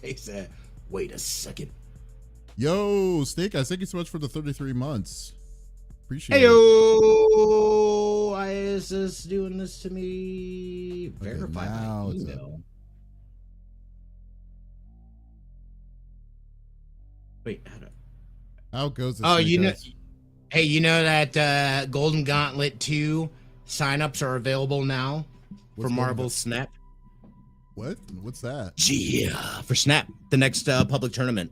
He said, "Wait a second." Yo, Snake Eyes, thank you so much for the 33 months. Appreciate Hey it. yo, is this doing this to me? Okay, Verify now my it's up. email. Wait, How goes this? oh, Snake Eyes? hey, you know that Golden Gauntlet 2 signups are available now What's for Golden Marvel Snap. What? What's that? Yeah, for Snap, the next public tournament.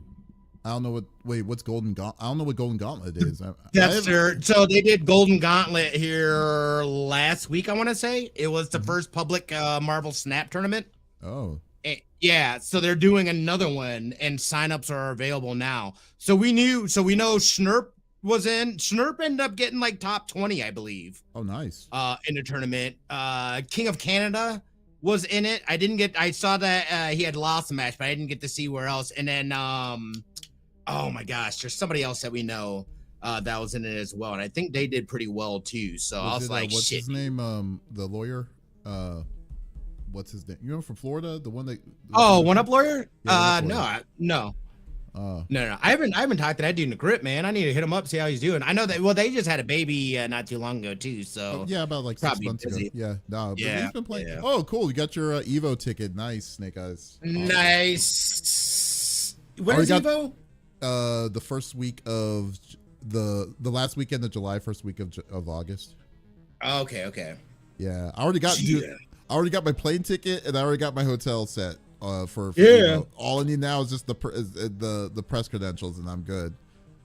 I don't know what. Wait, what's Golden Gauntlet? I don't know what Golden Gauntlet is. So they did Golden Gauntlet here last week. I want to say it was the first public Marvel Snap tournament. Oh. Yeah, so they're doing another one, and signups are available now. So we know Schnurp was in. Schnurp ended up getting like top 20, I believe. Oh, nice. In the tournament, King of Canada was in it. I saw that he had lost a match, but I didn't get to see where else. And then, oh my gosh, there's somebody else that we know that was in it as well, and I think they did pretty well too. So I was like, what's shit. his name? The lawyer. What's his name? You know, from Florida, the one that. Oh, One Up Lawyer? Yeah, No. No. I haven't talked to that dude in the grip, man. I need to hit him up, see how he's doing. I know that. Well, they just had a baby not too long ago too. So yeah, about like 6 months busy. ago. Yeah, no, but Yeah, he's been playing. yeah. Oh, cool! You got your Evo ticket. Nice, Snake Eyes. Awesome. Nice. When is Evo? The first week of the last weekend of July, first week of August. Okay. Yeah, I already got my plane ticket and I already got my hotel set. For all I need now is just the press credentials and I'm good.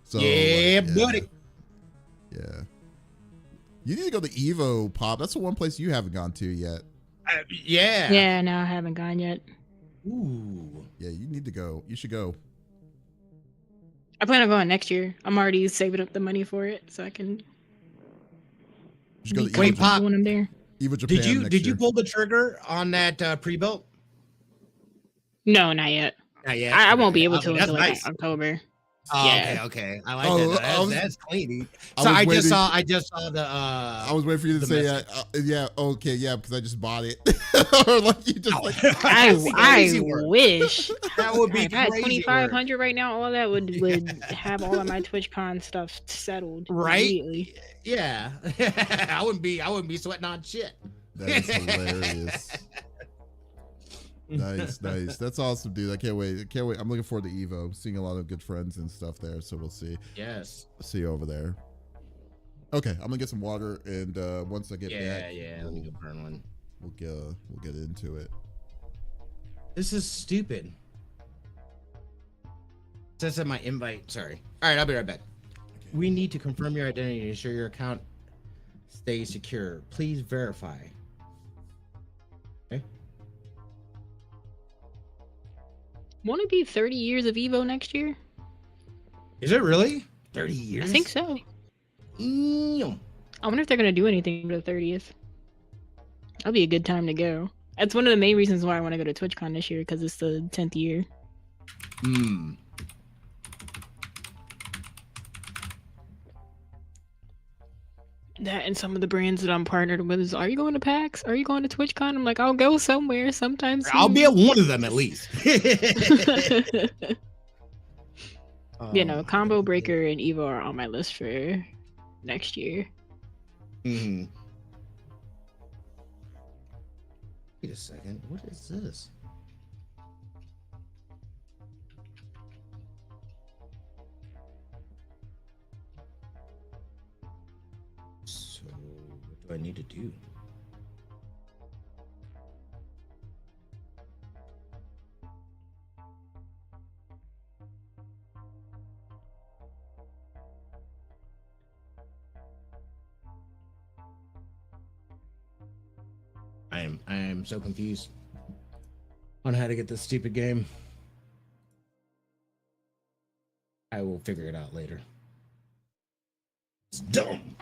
So buddy. Yeah. You need to go to Evo, Pop. That's the one place you haven't gone to yet. Yeah, no, I haven't gone yet. Ooh. Yeah, you need to go. You should go. I plan on going next year. I'm already saving up the money for it, so I can. Just go to Wait, Pop. When I'm there. Evo Japan. Did you pull the trigger on that pre-built? No, not yet. Not yet. I won't be able to that's until nice. like October. Oh, Yeah. okay. I like that. That's clean. So I just saw the. I was waiting for you to say, okay, because I just bought it, or like you just like. I wish that would be. If I had 2,500 right now, all that would have all of my TwitchCon stuff settled. Right? Immediately. Yeah, I wouldn't be sweating on shit. That's hilarious. Nice. That's awesome, dude. I can't wait. I'm looking forward to Evo. I'm seeing a lot of good friends and stuff there, so we'll see. Yes. See you over there. Okay, I'm gonna get some water, and once I get back, let me go burn one. We'll get into it. This is stupid. It says in my invite. Sorry. All right, I'll be right back. Okay. We need to confirm your identity to ensure your account stays secure. Please verify. Okay. Won't it be 30 years of Evo next year? Is it really? 30 years? I think so. I wonder if they're going to do anything for the 30th. That'll be a good time to go. That's one of the main reasons why I want to go to TwitchCon this year, because it's the 10th year. That and some of the brands that I'm partnered with is, are you going to PAX? Are you going to TwitchCon? I'm like, I'll go somewhere sometime soon. I'll be at one of them at least. Combo Breaker and Evo are on my list for next year. Wait a second. What is this? So, what do I need to do? I am so confused on how to get this stupid game. I will figure it out later. It's dumb.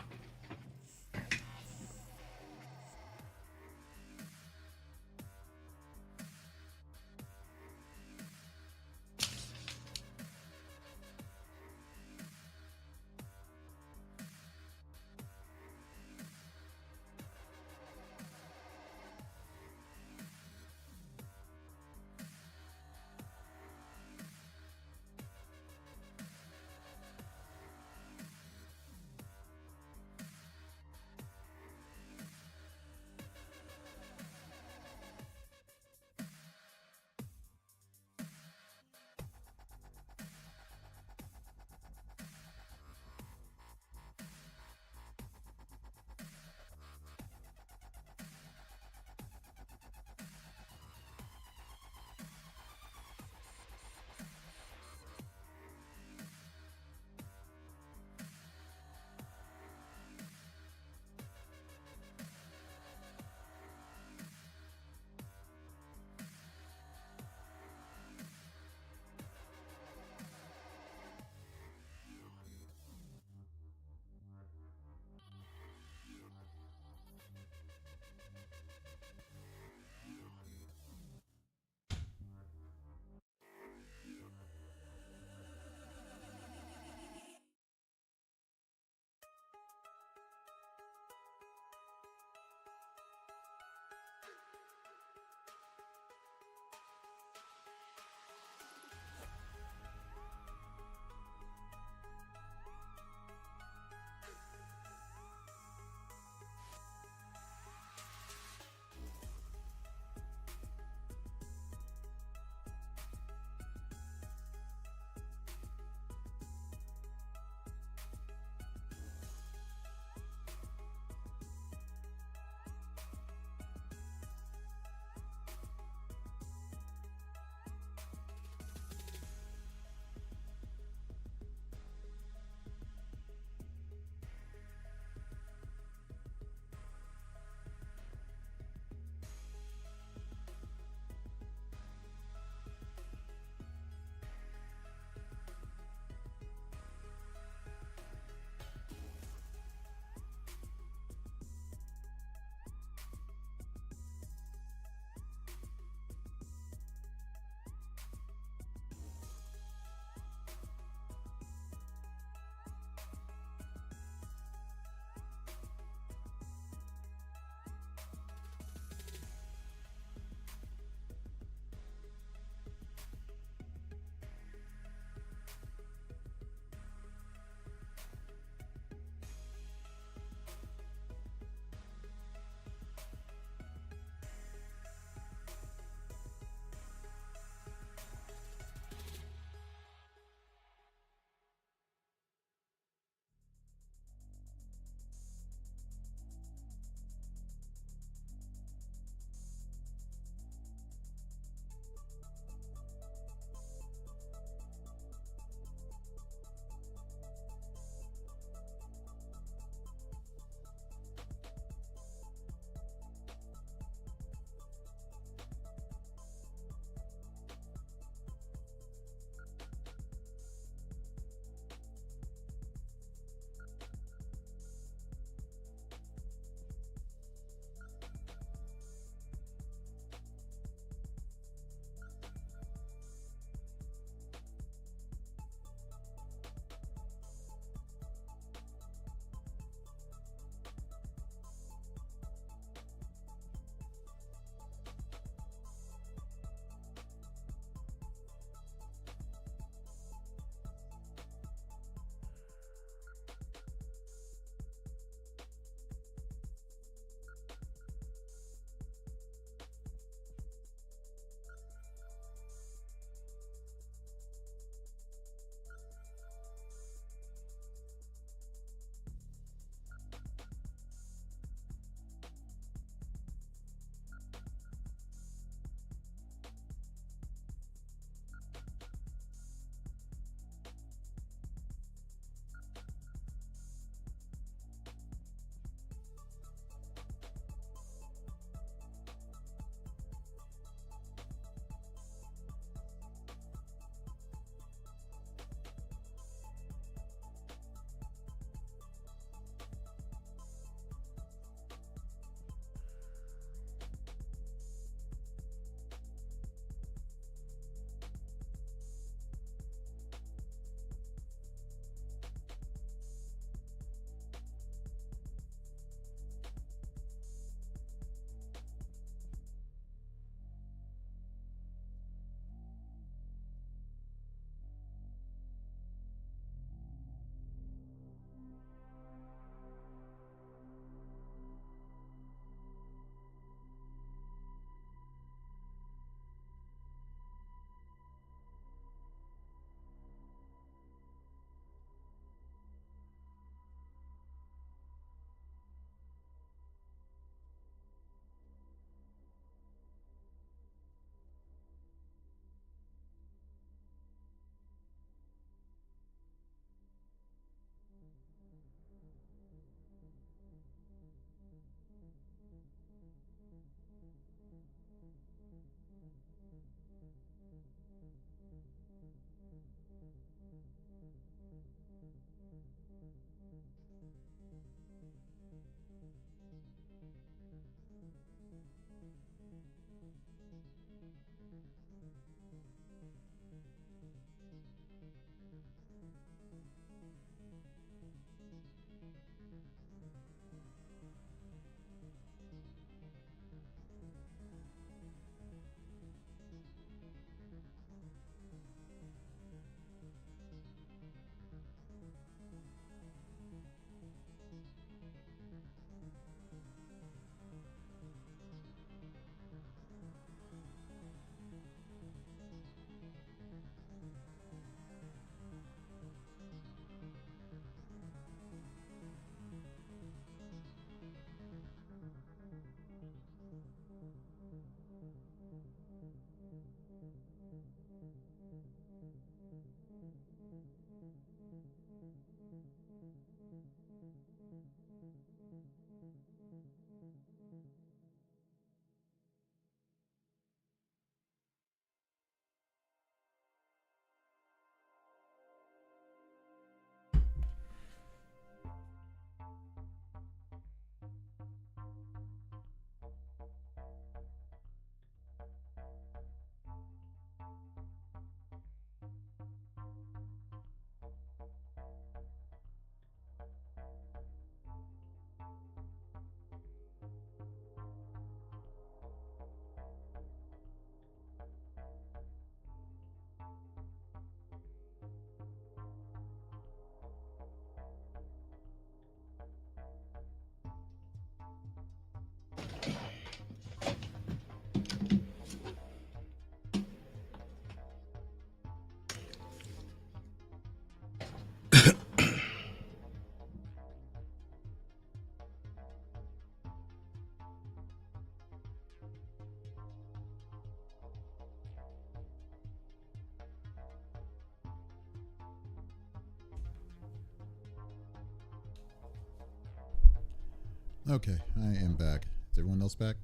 Okay, I am back. Is everyone else back?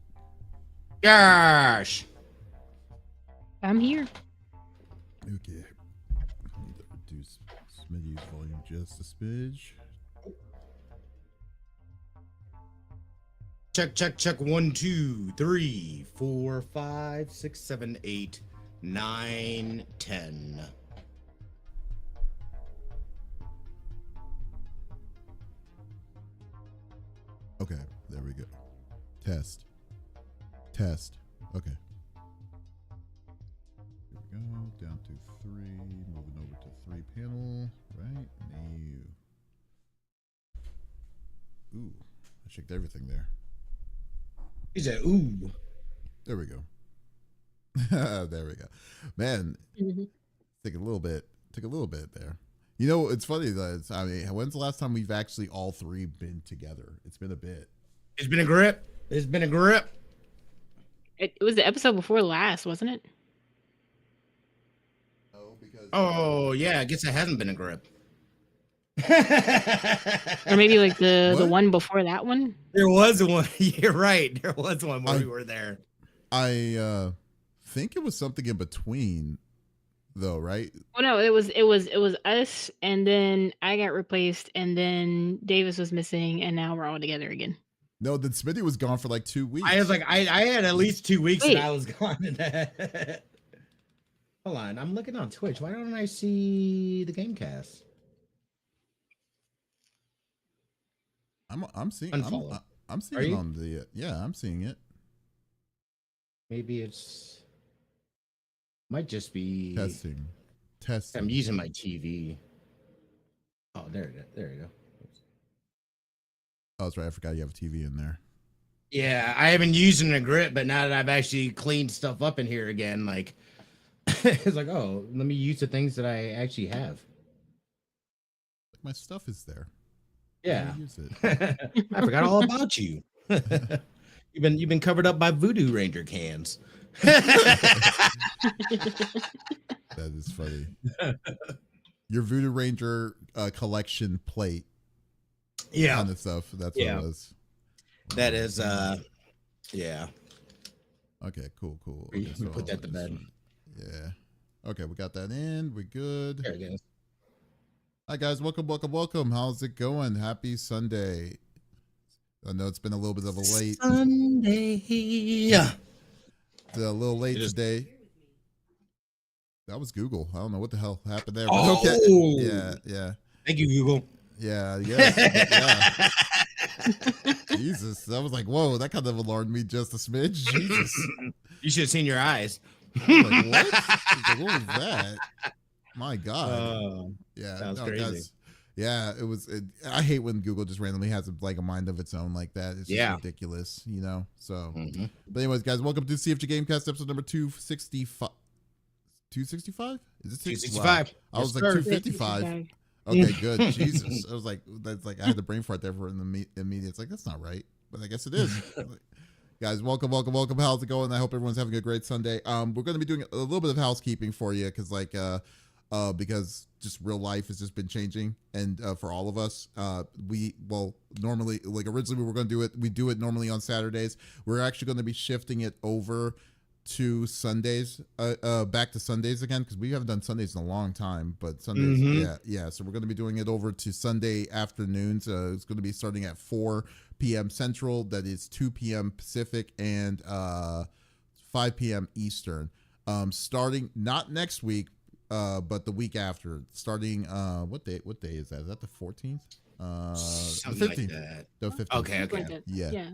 Gosh. I'm here. Okay. I need to reduce Smitty's volume just a smidge. Check. 1, 2, 3, 4, 5, 6, 7, 8, 9, 10. Okay, there we go. Test. Okay. Here we go. Down to 3. Moving over to 3 panel. Right? New. Ooh, I checked everything there. He said, ooh. There we go. There we go. Man, took a little bit there. You know, it's funny that when's the last time we've actually all three been together? It's been a bit. It's been a grip. It was the episode before last, wasn't it? Oh, because yeah, I guess it hasn't been a grip. Or maybe like the What? one before that one. There was one. You're right. There was one where we were there. I think it was something in between, though, right? Oh no, it was us, and then I got replaced, and then Davis was missing, and now we're all together again. No, then Smitty was gone for like 2 weeks. I was like, I had at least 2 weeks Wait. that I was gone. Hold on, I'm looking on Twitch. Why don't I see the Game Cast? I'm seeing Unfollow. I'm Are seeing it you? on the yeah, I'm seeing it. Maybe it's might just be Testing. I'm using my TV. Oh, there you go. Oh, that's right. I forgot you have a TV in there. Yeah, I haven't used it in a grip, but now that I've actually cleaned stuff up in here again, like it's like, oh, let me use the things that I actually have. My stuff is there. Yeah, Use it. I forgot all about you. You've been covered up by Voodoo Ranger cans. That is funny. Your Voodoo Ranger collection plate. Yeah, Kind of stuff. That's what it was. That is, yeah. Okay, cool. We Okay, put that to bed. Yeah. Okay, we got that in. We're good. There it goes. Hi guys, welcome. How's it going? Happy Sunday. I know it's been a little bit of a late Sunday. It's a little late today. That was Google. I don't know what the hell happened there. But Oh. okay. Yeah. Thank you, Google. Yeah. Yeah. Jesus. I was like, whoa, that kind of alarmed me just a smidge. Jesus. You should have seen your eyes. I was like, what? Like, what was that? My God. Yeah. Sounds crazy. Guys, yeah, it was. I hate when Google just randomly has a mind of its own like that. It's just ridiculous, you know? So, But anyways, guys, welcome to CFG Game Cast episode number 265. 265? Is it 265? I was like 255. Okay, good. Jesus. I was like, that's like, I had the brain fart there for in the immediate. It's like, that's not right. But I guess it is. Guys, welcome. How's it going? I hope everyone's having a great Sunday. We're going to be doing a little bit of housekeeping for you because because just real life has just been changing, and for all of us, normally, like originally we were going to do it normally on Saturdays. We're actually going to be shifting it over to Sundays, back to Sundays again, because we haven't done Sundays in a long time. But Sundays, yeah. So we're going to be doing it over to Sunday afternoons. It's going to be starting at 4 p.m. Central. That is 2 p.m. Pacific and 5 p.m. Eastern. Starting not next week, but the week after. Starting what day is that? Is that the 14th? Something the 15th. like that. The 15th. Okay.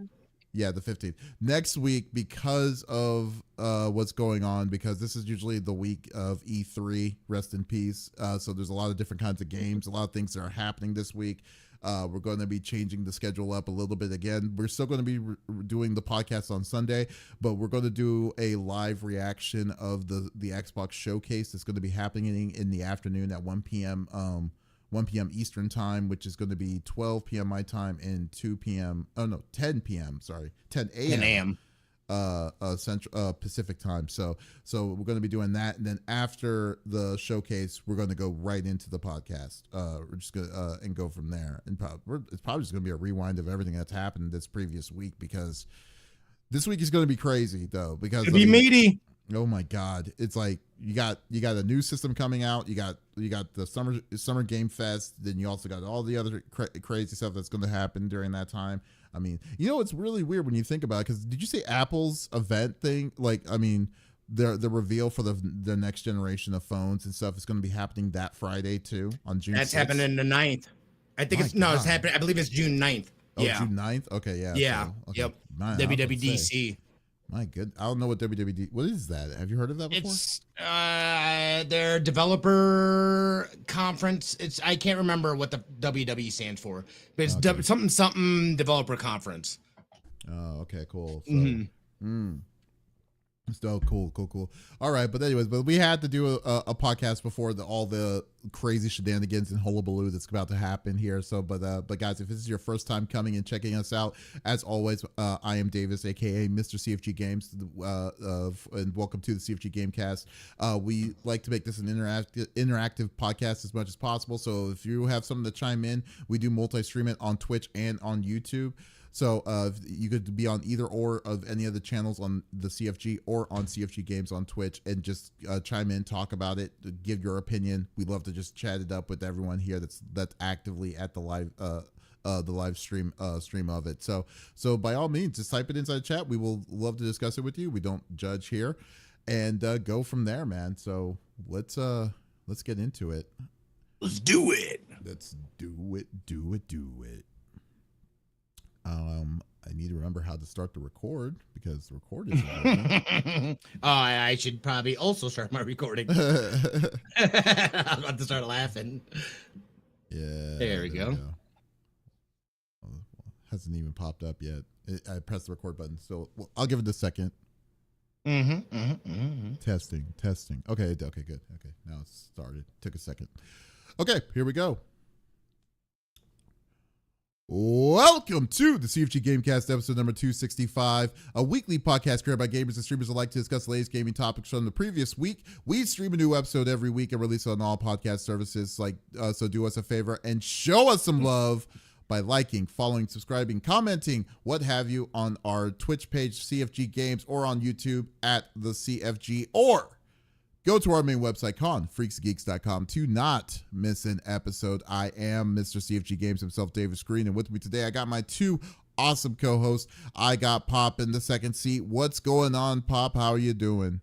Yeah, the 15th. Next week, because of what's going on, because this is usually the week of E3, rest in peace. So there's a lot of different kinds of games, a lot of things that are happening this week. We're going to be changing the schedule up a little bit again. We're still going to be doing the podcast on Sunday, but we're going to do a live reaction of the Xbox showcase that's going to be happening in the afternoon at 1 p.m. 1 p.m. Eastern time, which is going to be 12 p.m. my time and 10 p.m. Sorry, 10 a.m. Central Pacific time. So we're going to be doing that, and then after the showcase, we're going to go right into the podcast. We're just gonna and go from there, and it's probably just going to be a rewind of everything that's happened this previous week, because this week is going to be crazy though, because it'd be meaty. Oh my God! It's like you got a new system coming out. You got the summer game fest. Then you also got all the other crazy stuff that's going to happen during that time. I mean, it's really weird when you think about it. Because did you say Apple's event thing? Like, I mean, the reveal for the next generation of phones and stuff is going to be happening that Friday too, on June. That's 6th. happening the 9th. I think it's happening. I believe it's June 9th. Oh, yeah. June 9th? Okay, yeah. Yeah. So, okay. Yep. Man, WWDC. My good. I don't know what WWD. What is that? Have you heard of that before? It's their developer conference. I can't remember what the WW stands for, but it's something developer conference. Oh, okay, cool. So, So cool. All right, but anyways, we had to do a podcast before all the crazy shenanigans and hullabaloo that's about to happen here. So, but guys, if this is your first time coming and checking us out, as always, I am Davis, aka Mr. CFG Games, and welcome to the CFG Game Cast. We like to make this an interactive podcast as much as possible. So, if you have something to chime in, we do multi-stream it on Twitch and on YouTube. So you could be on either or of any of the channels on the CFG or on CFG Games on Twitch, and just chime in, talk about it, give your opinion. We love to just chat it up with everyone here that's actively at the live stream of it. So by all means, just type it inside the chat. We will love to discuss it with you. We don't judge here, and go from there, man. So let's get into it. Let's do it. Let's do it. I need to remember how to start the record, because the record is working. I should probably also start my recording. I'm about to start laughing. Yeah. There we go. Hasn't even popped up yet. I pressed the record button, so I'll give it a second. Testing. Okay, good. Okay, now it's started. Took a second. Okay, here we go. Welcome to the CFG Game Cast, episode number 265, a weekly podcast created by gamers and streamers alike to discuss the latest gaming topics from the previous week. We stream a new episode every week and release it on all podcast services. So do us a favor and show us some love by liking, following, subscribing, commenting, what have you, on our Twitch page, CFG Games, or on YouTube at the CFG, or go to our main website, freaksgeeks.com, to not miss an episode. I am Mr. CFG Games himself, Davis Green, and with me today, I got my two awesome co-hosts. I got Pop in the second seat. What's going on, Pop? How are you doing?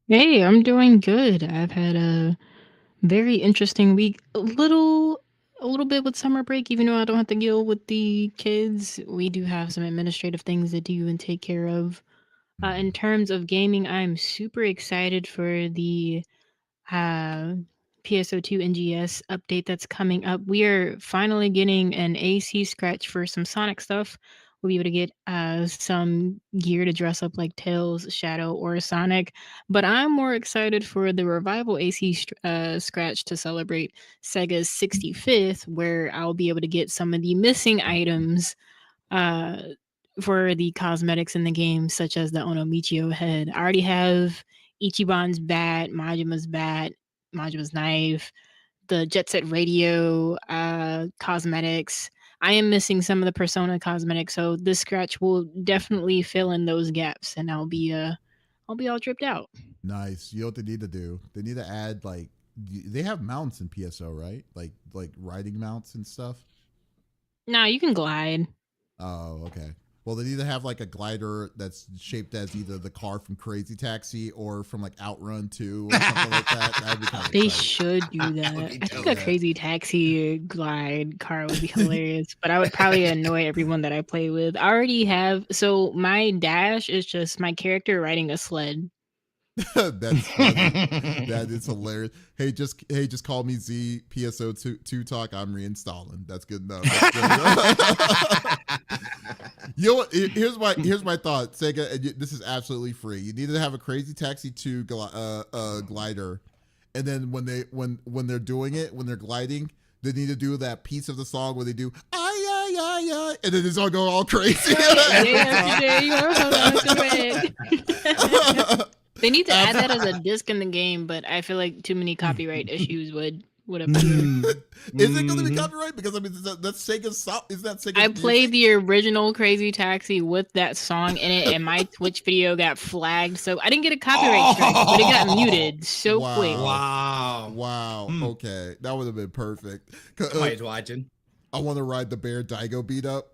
Hey, I'm doing good. I've had a very interesting week. A little bit with summer break, even though I don't have to deal with the kids. We do have some administrative things to do and take care of. In terms of gaming, I'm super excited for the PSO2 NGS update that's coming up. We are finally getting an AC scratch for some Sonic stuff. We'll be able to get some gear to dress up like Tails, Shadow, or Sonic. But I'm more excited for the Revival AC scratch to celebrate Sega's 65th, where I'll be able to get some of the missing items for the cosmetics in the game, such as the Onomichio head. I already have Ichiban's bat, Majima's knife, the Jet Set radio cosmetics. I am missing some of the Persona cosmetics, so this scratch will definitely fill in those gaps, and I'll be all dripped out. Nice. You know what they need to do? They need to add, like, they have mounts in PSO, right? Like riding mounts and stuff. Nah, you can glide. Oh, okay. Well, they need to have like a glider that's shaped as either the car from Crazy Taxi or from like Outrun 2 or something like that. That'd be kind of They exciting. should do that. I think a Crazy Taxi glide car would be hilarious, but I would probably annoy everyone that I play with. I already have, so my dash is just my character riding a sled. That's funny. That is hilarious. Hey, just call me Z PSO 2 talk. I'm reinstalling. That's good enough. That's good. You know what? Here's my thought, Sega. And this is absolutely free. You need to have a Crazy Taxi 2 glider, and then when they're doing it, when they're gliding, they need to do that piece of the song where they do ay ay yeah, and then it's all going all crazy. They need to add that as a disc in the game, but I feel like too many copyright issues would appear. Is it going to be copyright? Because I mean, that's Sega's. Is that Sega's? I played the original Crazy Taxi with that song in it, and my Twitch video got flagged. So I didn't get a copyright strike, but it got muted so quick. Wow. Okay, that would have been perfect. Somebody's watching. I want to ride the Bear Daigo beat up.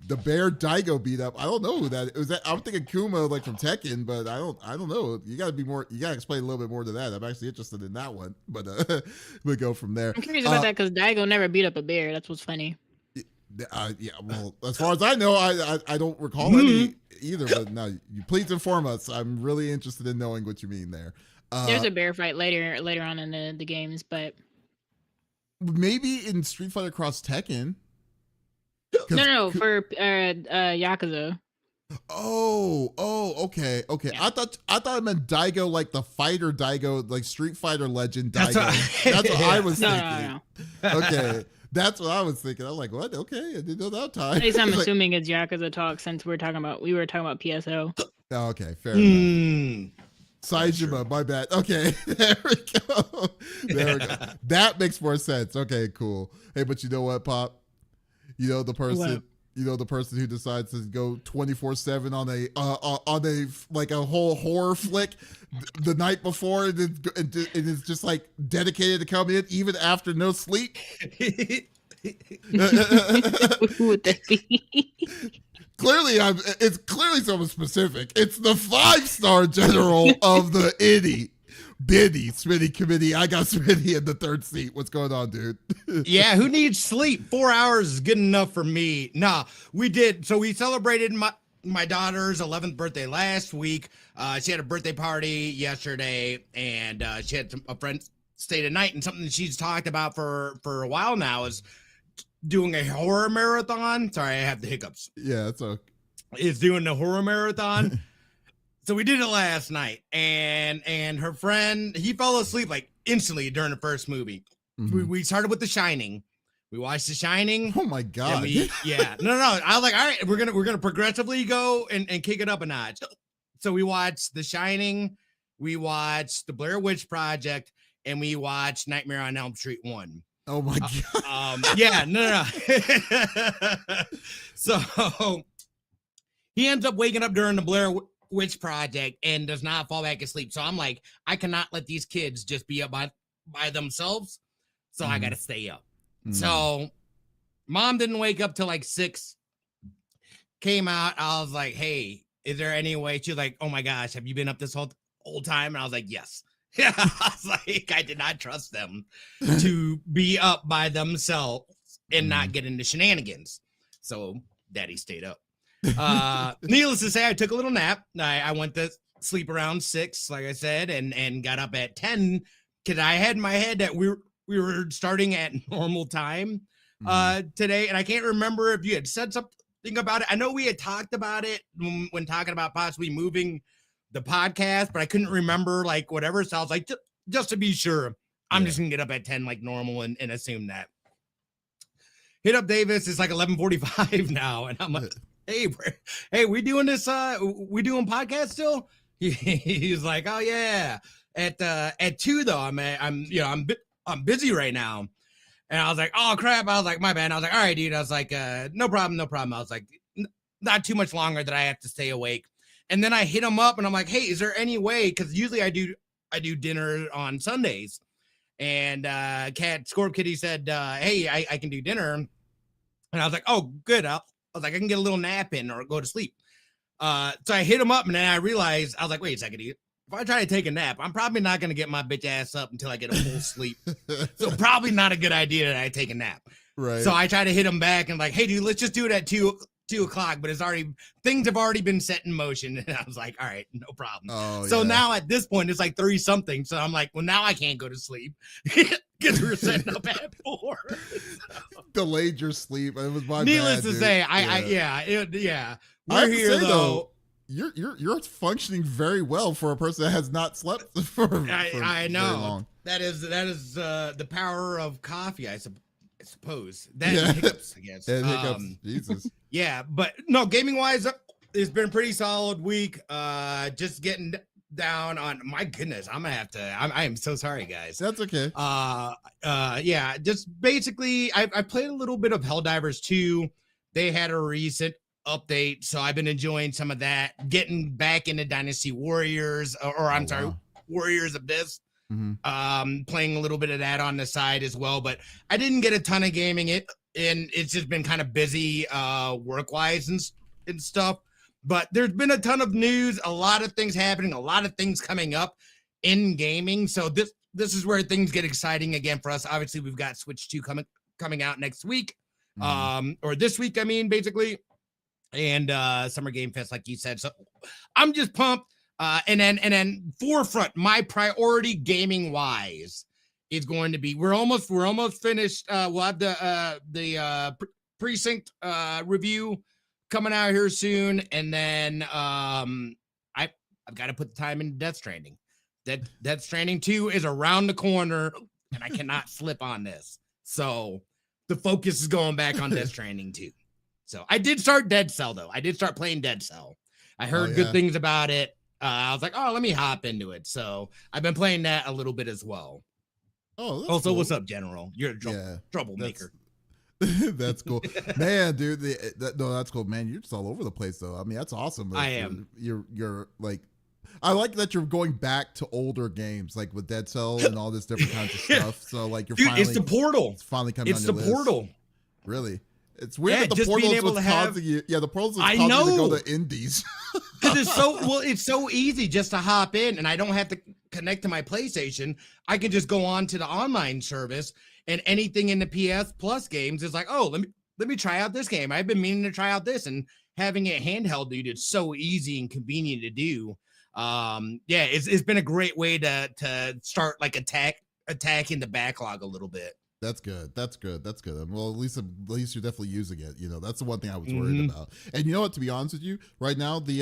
The Bear Daigo beat up. I don't know who that is. I'm thinking Kuma like from Tekken, but I don't know. You gotta be more. You gotta explain a little bit more to that. I'm actually interested in that one, but we'll go from there. I'm curious about that because Daigo never beat up a bear. That's what's funny. Yeah. Well, as far as I know, I don't recall any either. But no, you please inform us. I'm really interested in knowing what you mean there. There's a bear fight later on in the games, but maybe in Street Fighter Cross Tekken. No, for Yakuza. Oh, okay. Yeah. I thought it meant Daigo like the fighter Daigo, like Street Fighter legend Daigo. That's what I was thinking. No. Okay, that's what I was thinking. I'm like, what? Okay, I didn't know that time. At least I'm assuming it's Yakuza talk since we were talking about PSO. Oh, okay, fair enough. Saijima, sure. My bad. Okay, there we go. That makes more sense. Okay, cool. Hey, but you know what, Pop? You know the person. What? You know the person who decides to go 24/7 on a like a whole horror flick the night before and is just like dedicated to come in even after no sleep. Who would that be? Clearly, it's clearly someone specific. It's the 5-star general of the Biddy Smitty committee. I got Smitty in the third seat. What's going on, dude? Yeah, who needs sleep? 4 hours is good enough for me. Nah, we did. So we celebrated my daughter's 11th birthday last week. She had a birthday party yesterday, and she had a friend stay the night. And something she's talked about for a while now is doing a horror marathon. Sorry, I have the hiccups. Yeah, that's okay. Is doing the horror marathon. So we did it last night, and her friend, he fell asleep like instantly during the first movie. Mm-hmm. We started with The Shining. We watched The Shining. Oh my god! No. I was like, all right, we're gonna progressively go and kick it up a notch. So we watched The Shining, we watched The Blair Witch Project, and we watched Nightmare on Elm Street 1. Oh my god! No. So he ends up waking up during the Blair Witch Project and does not fall back asleep. So I'm like, I cannot let these kids just be up by themselves. So I got to stay up. So mom didn't wake up till like 6. Came out. I was like, hey, is there any way? She's like, oh my gosh, have you been up this whole time? And I was like, yes. Yeah. I was like, I did not trust them to be up by themselves and not get into shenanigans. So daddy stayed up. Needless to say, I took a little nap. I went to sleep around 6, like I said, and got up at 10 because I had in my head that we were starting at normal time today, and I can't remember if you had said something about it. I know we had talked about it when talking about possibly moving the podcast, but I couldn't remember like whatever. So I was like, just to be sure, I'm just gonna get up at 10 like normal and assume that. Hit up Davis. It's like 11:45 now, and I'm like, hey, we doing this? We doing podcast still? He's like, oh yeah. At 2 though, I'm busy right now. And I was like, oh crap. I was like, my bad. I was like, all right, dude. I was like, no problem. I was like, not too much longer that I have to stay awake. And then I hit him up and I'm like, hey, is there any way? Because usually I do dinner on Sundays. And Scorp Kitty said, hey, I can do dinner. And I was like, oh, good. I was like, I can get a little nap in or go to sleep. So I hit him up and then I realized, I was like, wait a second, dude. If I try to take a nap, I'm probably not going to get my bitch ass up until I get a full sleep. So probably not a good idea that I take a nap. Right. So I try to hit him back and like, hey, dude, let's just do it at 2 o'clock. But things have already been set in motion. And I was like, all right, no problem. Oh, so now at this point, it's like 3 something. So I'm like, well, now I can't go to sleep because we were setting up at 4. So. Delayed your sleep. It was my Needless bad, to dude. say, We're here though. You're functioning very well for a person that has not slept for I know. very long. That is the power of coffee, I suppose that and hiccups, I guess. And hiccups. Jesus. Yeah, but no, gaming wise, it's been a pretty solid week. Just getting down on, my goodness, I'm gonna have to. I am so sorry, guys. That's okay. Yeah, just basically, I played a little bit of Helldivers 2. They had a recent update, so I've been enjoying some of that. Getting back into Dynasty Warriors, Warriors Abyss. Mm-hmm. Playing a little bit of that on the side as well, but I didn't get a ton of gaming and it's just been kind of busy work wise and stuff. But there's been a ton of news, a lot of things happening, a lot of things coming up in gaming. So this is where things get exciting again for us. Obviously, we've got Switch 2 coming out next week, or this week, I mean, basically, and Summer Game Fest, like you said. So I'm just pumped. And then forefront, my priority gaming wise is going to be, we're almost finished. We'll have the precinct review coming out here soon, and then I've got to put the time into Death Stranding. Death Stranding 2 is around the corner, and I cannot slip on this. So the focus is going back on Death Stranding 2. So I did start Dead Cell though. I did start playing Dead Cell. I heard good things about it. I was like, oh, let me hop into it. So I've been playing that a little bit as well. Oh, that's also, cool. What's up, General? You're a troublemaker. That's cool, man, dude. No, that's cool, man. You're just all over the place, though. I mean, that's awesome. I am. You're like, I like that you're going back to older games, like with Dead Cell and all this different kinds of stuff. So, like, you're finally, it's the Portal. It's finally coming. It's on the your Portal. List. Really. It's weird that the just Portal being able was to have, causing you. Yeah, the Portal's causing you to go to indies. Because it's so easy just to hop in, and I don't have to connect to my PlayStation. I can just go on to the online service, and anything in the PS Plus games is like, oh, let me try out this game. I've been meaning to try out this, and having it handheld, dude, it's so easy and convenient to do. Yeah, it's been a great way to start like attacking the backlog a little bit. That's good. Well, at least you're definitely using it. You know, that's the one thing I was worried about. And you know what? To be honest with you, right now the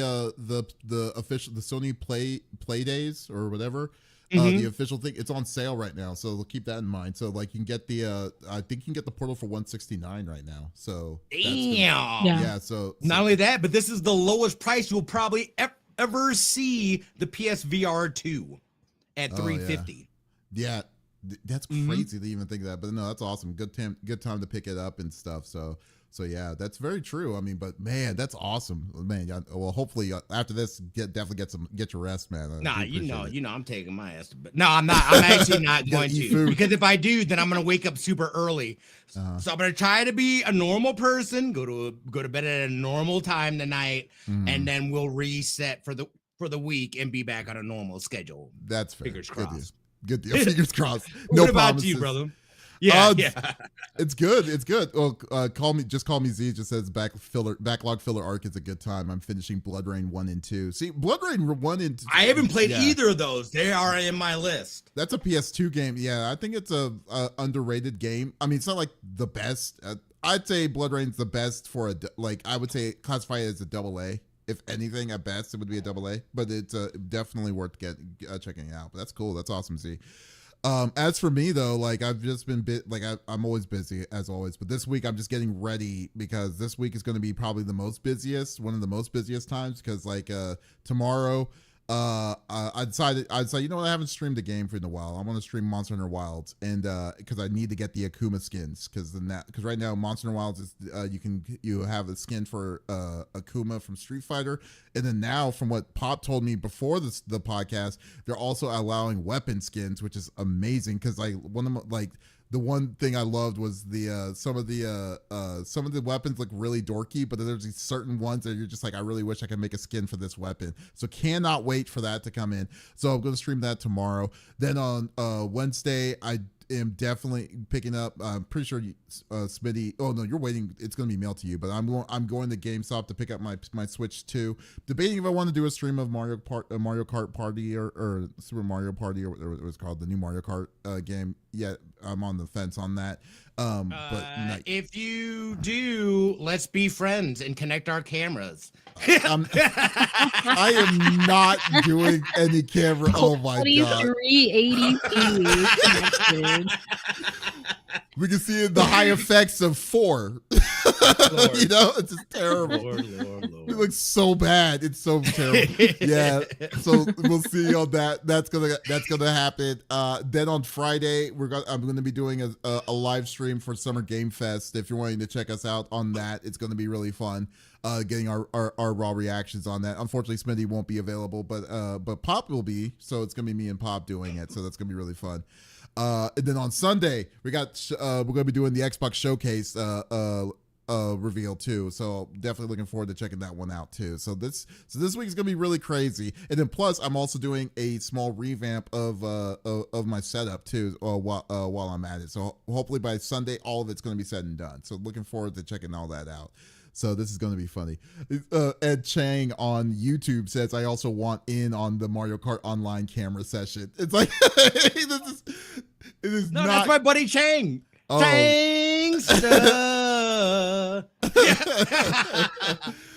Sony Play Days or whatever, the official thing, it's on sale right now. So keep that in mind. So like you can get I think you can get the Portal for $169 right now. So damn. Yeah. So not only that, but this is the lowest price you'll probably ever see the PSVR 2 at $350. Yeah. That's crazy to even think of that, but no, that's awesome. Good time to pick it up and stuff. So yeah, that's very true. I mean, but man, that's awesome, man. Well, hopefully after this, get your rest, man. Nah, you know, I'm taking my ass. But no, I'm not. I'm actually not going to, because if I do, then I'm gonna wake up super early. So I'm gonna try to be a normal person, go to bed at a normal time tonight, and then we'll reset for the week and be back on a normal schedule. That's fair. Fingers crossed. Good deal. Fingers crossed. No what about promises. you, brother? Yeah. It's good. Well, call me Z. Just says backlog filler arc is a good time. I'm finishing Blood Rain 1 and 2. See, Blood Rain 1 and 2. I haven't played either of those. They are in my list. That's a PS2 game. Yeah, I think it's a underrated game. I mean, it's not like the best. I'd say Blood Rain's the best for I would say classify it as a AA. If anything, at best, it would be a AA, but it's definitely worth checking it out. But that's cool. That's awesome, Z. As for me though, like I've just been I'm always busy as always, but this week I'm just getting ready because this week is going to be probably one of the most busiest times because like tomorrow, I decided, you know what, I haven't streamed a game for in a while. I want to stream Monster Hunter Wilds, and because I need to get the Akuma skins, because right now Monster Hunter Wilds is you have a skin for Akuma from Street Fighter, and then now from what Pop told me before the podcast, they're also allowing weapon skins, which is amazing because like the one thing I loved was some of the weapons look really dorky, but there's these certain ones that you're just like, I really wish I could make a skin for this weapon. So cannot wait for that to come in. So I'm going to stream that tomorrow. Then on Wednesday, I am definitely picking up. I'm pretty sure Smitty. Oh no, you're waiting. It's going to be mailed to you. But I'm going to GameStop to pick up my Switch 2. Debating if I want to do a stream of Mario Kart Party or Super Mario Party or what it was called, the new Mario Kart game. Yeah, I'm on the fence on that. But if you do, let's be friends and connect our cameras. I am not doing any camera. Oh my god. 380p. We can see the high effects of 4. You know, it's just terrible. Lord. It looks so bad. It's so terrible. Yeah. So we'll see on that. That's gonna happen. Then on Friday, I'm gonna be doing a live stream for Summer Game Fest. If you're wanting to check us out on that, it's gonna be really fun. Getting our raw reactions on that. Unfortunately, Smitty won't be available, but Pop will be. So it's gonna be me and Pop doing it. So that's gonna be really fun. And then on Sunday, we're gonna be doing the Xbox Showcase reveal too. So definitely looking forward to checking that one out too. So this week is gonna be really crazy. And then plus, I'm also doing a small revamp of my setup too while I'm at it. So hopefully by Sunday, all of it's gonna be said and done. So looking forward to checking all that out. So this is going to be funny. Ed Chang on YouTube says, I also want in on the Mario Kart online camera session. It's like, it is No, not. that's my buddy Chang. Oh. Changsta.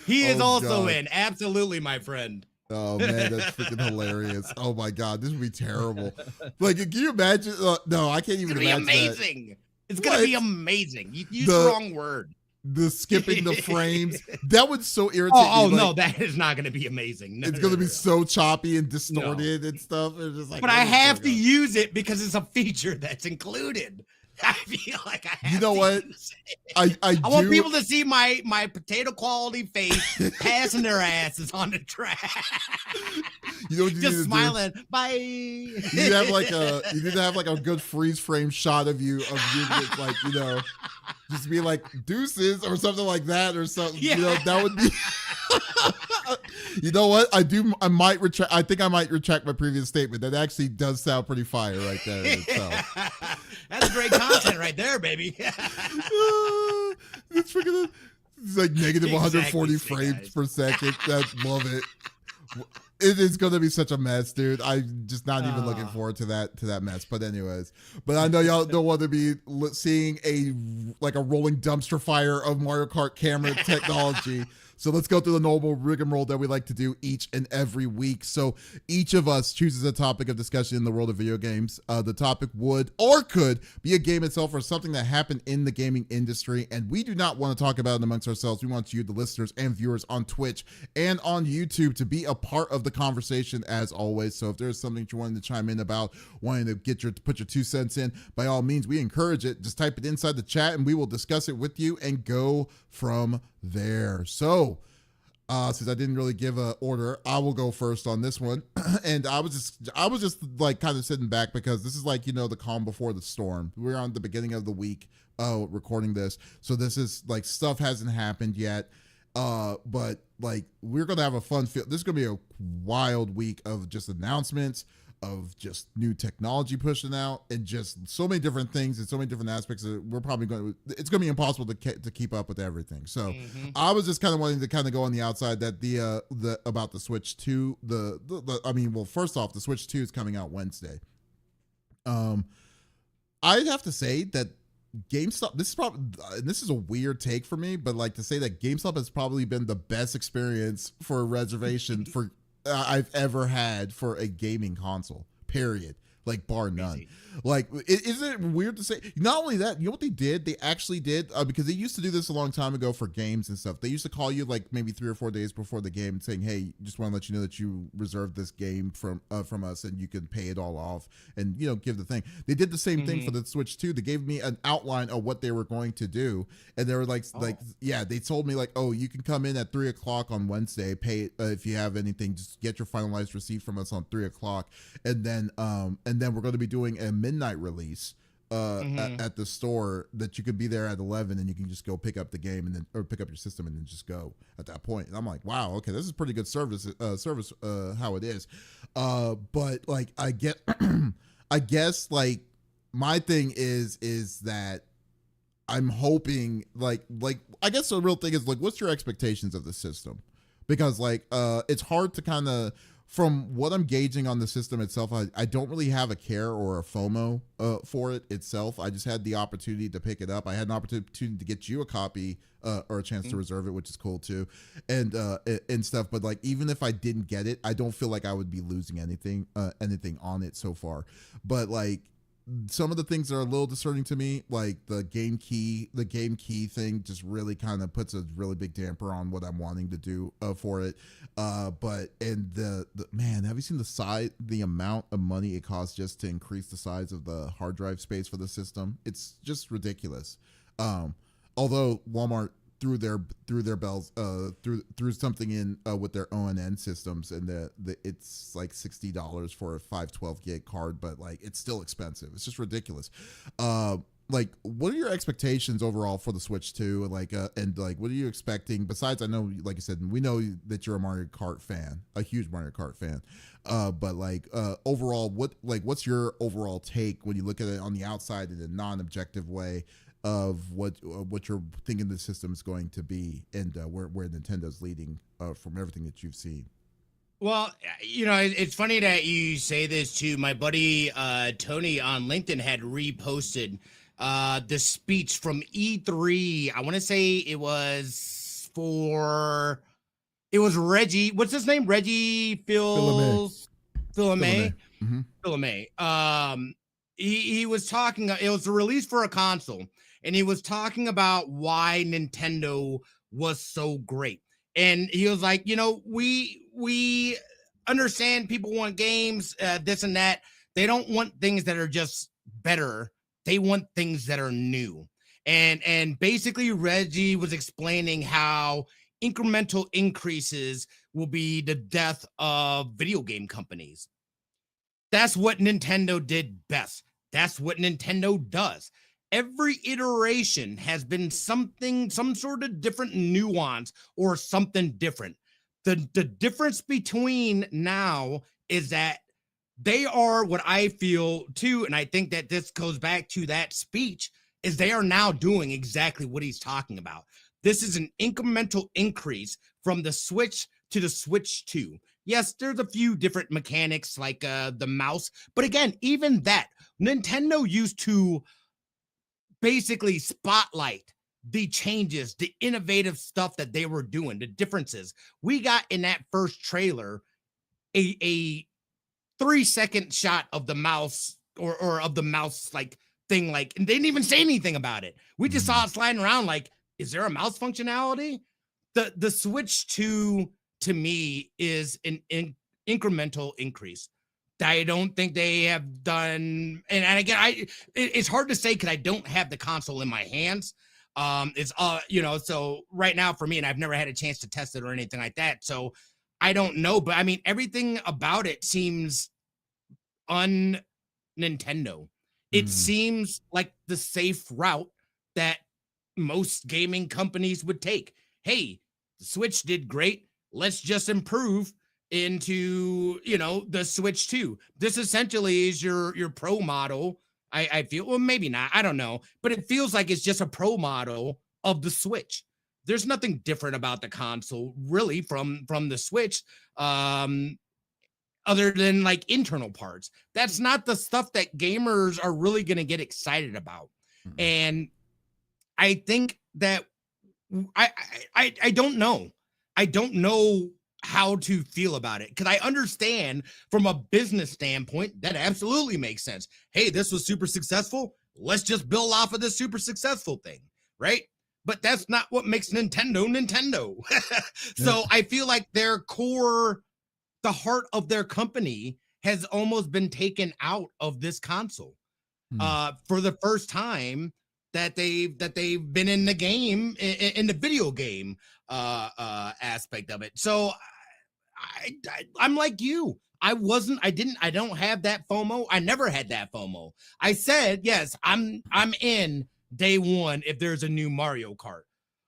He is also God. in. Absolutely, my friend. Oh man, that's freaking hilarious. Oh my God, this would be terrible. Like, can you imagine? No, I can't even imagine. It's gonna be amazing. It's gonna be amazing. You used the wrong word. The skipping the frames, that would so irritate me. Like, no, that is not going to be amazing. It's going to be so choppy and distorted and stuff. It's just like, but I have to use it because it's a feature that's included. I feel like I have. You know what? I want people to see my potato quality face passing their asses on the track. You know what you just need to smiling. Do? Bye. You need to have like a good freeze frame shot of you like, you know, just be like deuces or something like that or something. Yeah. You know, that would be. You know what? I might retract. I think I might retract my previous statement. That actually does sound pretty fire right there in itself. That's great content right there, baby. It's freaking. It's like negative 140 frames per second. Love it. It is going to be such a mess, dude. I'm just not even looking forward to that mess. But anyways, I know y'all don't want to be seeing a rolling dumpster fire of Mario Kart camera technology. So let's go through the normal rigmarole that we like to do each and every week. So each of us chooses a topic of discussion in the world of video games. The topic would or could be a game itself or something that happened in the gaming industry. And we do not want to talk about it amongst ourselves. We want you, the listeners and viewers on Twitch and on YouTube, to be a part of the conversation as always. So if there's something that you wanted to chime in about, wanting to put your 2 cents in, by all means, we encourage it. Just type it inside the chat and we will discuss it with you and go from there. So since I didn't really give a order, I will go first on this one. And I was just like kind of sitting back because this is like, you know, the calm before the storm. We're on the beginning of the week recording this. So this is like stuff hasn't happened yet. But like we're going to have a fun this is going to be a wild week of just announcements, of just new technology pushing out, and just so many different things and so many different aspects that it's going to be impossible to keep up with everything. So I was just kind of wanting to kind of go on the outside that about the Switch 2, first off, the Switch 2 is coming out Wednesday. I'd have to say that GameStop, this is a weird take for me, but like to say that GameStop has probably been the best experience for a reservation for I've ever had for a gaming console, period. Like bar none. Like, isn't it weird to say? Not only that, you know what they did? They actually did, because they used to do this a long time ago for games and stuff. They used to call you like maybe 3 or 4 days before the game saying, hey, just want to let you know that you reserved this game from us and you can pay it all off and, you know, give the thing. They did the same thing for the Switch 2. They gave me an outline of what they were going to do. And they were like, they told me like, oh, you can come in at 3 o'clock on Wednesday, pay it if you have anything, just get your finalized receipt from us on 3 o'clock. And then we're going to be doing a midnight release at the store that you could be there at 11 and you can just go pick up the game or pick up your system and then just go at that point. And I'm like, wow, okay, this is pretty good service how it is. But like I guess like my thing is that I'm hoping like I guess the real thing is like, what's your expectations of the system? Because like it's hard to kind of, from what I'm gauging on the system itself, I don't really have a care or a FOMO for it itself. I just had the opportunity to pick it up. I had an opportunity to get you a copy or a chance to reserve it, which is cool too, and stuff. But like, even if I didn't get it, I don't feel like I would be losing anything on it so far. But like, some of the things that are a little discerning to me, like the game key thing, just really kind of puts a really big damper on what I'm wanting to do for it. But and the man, have you seen the amount of money it costs just to increase the size of the hard drive space for the system? It's just ridiculous. Although Walmart threw their bells threw something in with their ONN systems, and it's like $60 for a 512 gig card, but like it's still expensive. It's just ridiculous. Like, what are your expectations overall for the Switch 2? Like, and like, what are you expecting? Besides, I know, like I said, we know that you're a Mario Kart fan, a huge Mario Kart fan. But like, overall, what's your overall take when you look at it on the outside in a non-objective way of what you're thinking the system is going to be, and where Nintendo's leading from everything that you've seen? Well, it's funny that you say this too. My buddy Tony on LinkedIn had reposted the speech from E3. I want to say it was Reggie. What's his name? Reggie Fils-Aimé. Mm-hmm. Fils-Aimé. He was talking. It was a release for a console, and he was talking about why Nintendo was so great. And he was like, we understand people want games, this and that. They don't want things that are just better. They want things that are new. And basically Reggie was explaining how incremental increases will be the death of video game companies. That's what Nintendo did best. That's what Nintendo does. Every iteration has been some sort of different nuance or something different. The difference between now is that they are, what I feel too, and I think that this goes back to that speech, is they are now doing exactly what he's talking about. This is an incremental increase from the Switch to the Switch 2. Yes, there's a few different mechanics like the mouse, but again, even that, Nintendo used to basically spotlight the changes, the innovative stuff that they were doing, the differences. We got in that first trailer a 3-second shot of the mouse or of the mouse like thing, like, and they didn't even say anything about it. We just saw it sliding around like, is there a mouse functionality? The Switch 2 to me is an incremental increase. I don't think they have done, and again, it's hard to say because I don't have the console in my hands. It's so right now for me, and I've never had a chance to test it or anything like that, so I don't know. But I mean, everything about it seems un-Nintendo. It seems like the safe route that most gaming companies would take. Hey, the Switch did great. Let's just improve into the Switch 2. This essentially is your pro model. I feel, well, maybe not, I don't know, but it feels like it's just a pro model of the Switch. There's nothing different about the console really from the Switch, other than like internal parts. That's not the stuff that gamers are really going to get excited about. And I think that I don't know. I don't know how to feel about it, because I understand from a business standpoint that absolutely makes sense. Hey, this was super successful. Let's just build off of this super successful thing, right? But that's not what makes Nintendo. So I feel like their core, the heart of their company, has almost been taken out of this console for the first time that they've been in the game, in the video game aspect of it. So I'm like you. I don't have that FOMO. I never had that FOMO. I said, yes, I'm in day one if there's a new Mario Kart.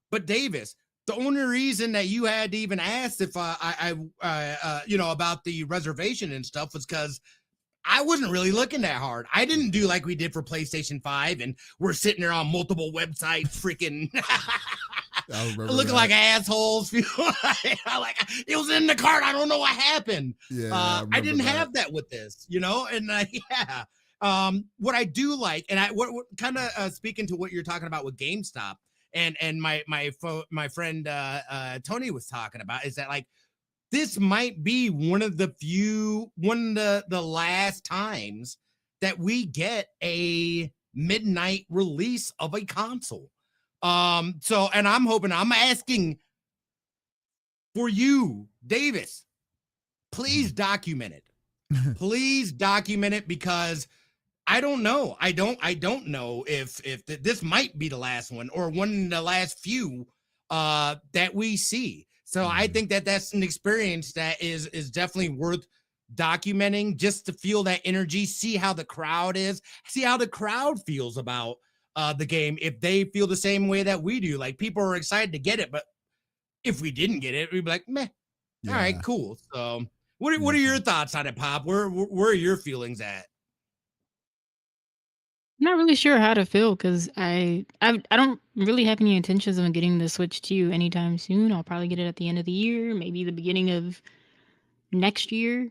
But Davis, the only reason that you had to even ask if I about the reservation and stuff was because I wasn't really looking that hard. I didn't do like we did for PlayStation 5, and we're sitting there on multiple websites, freaking looking like assholes. Like, it was in the cart. I don't know what happened. Yeah, I didn't have that with this, and yeah. What I do like, and what kind of speaking to what you're talking about with GameStop, and my friend Tony was talking about, is that like, this might be one of the last times that we get a midnight release of a console. So, and I'm asking for you, Davis, please document it. Please document it, because I don't know. I don't know if this might be the last one or one of the last few that we see. So I think that that's an experience that is definitely worth documenting, just to feel that energy, see how the crowd is, see how the crowd feels about the game. If they feel the same way that we do, like people are excited to get it, but if we didn't get it, we'd be like, meh. All right, cool. So what are your thoughts on it, Pop? Where are your feelings at? I'm not really sure how to feel, because I don't really have any intentions of getting the Switch 2 anytime soon. I'll probably get it at the end of the year, maybe the beginning of next year.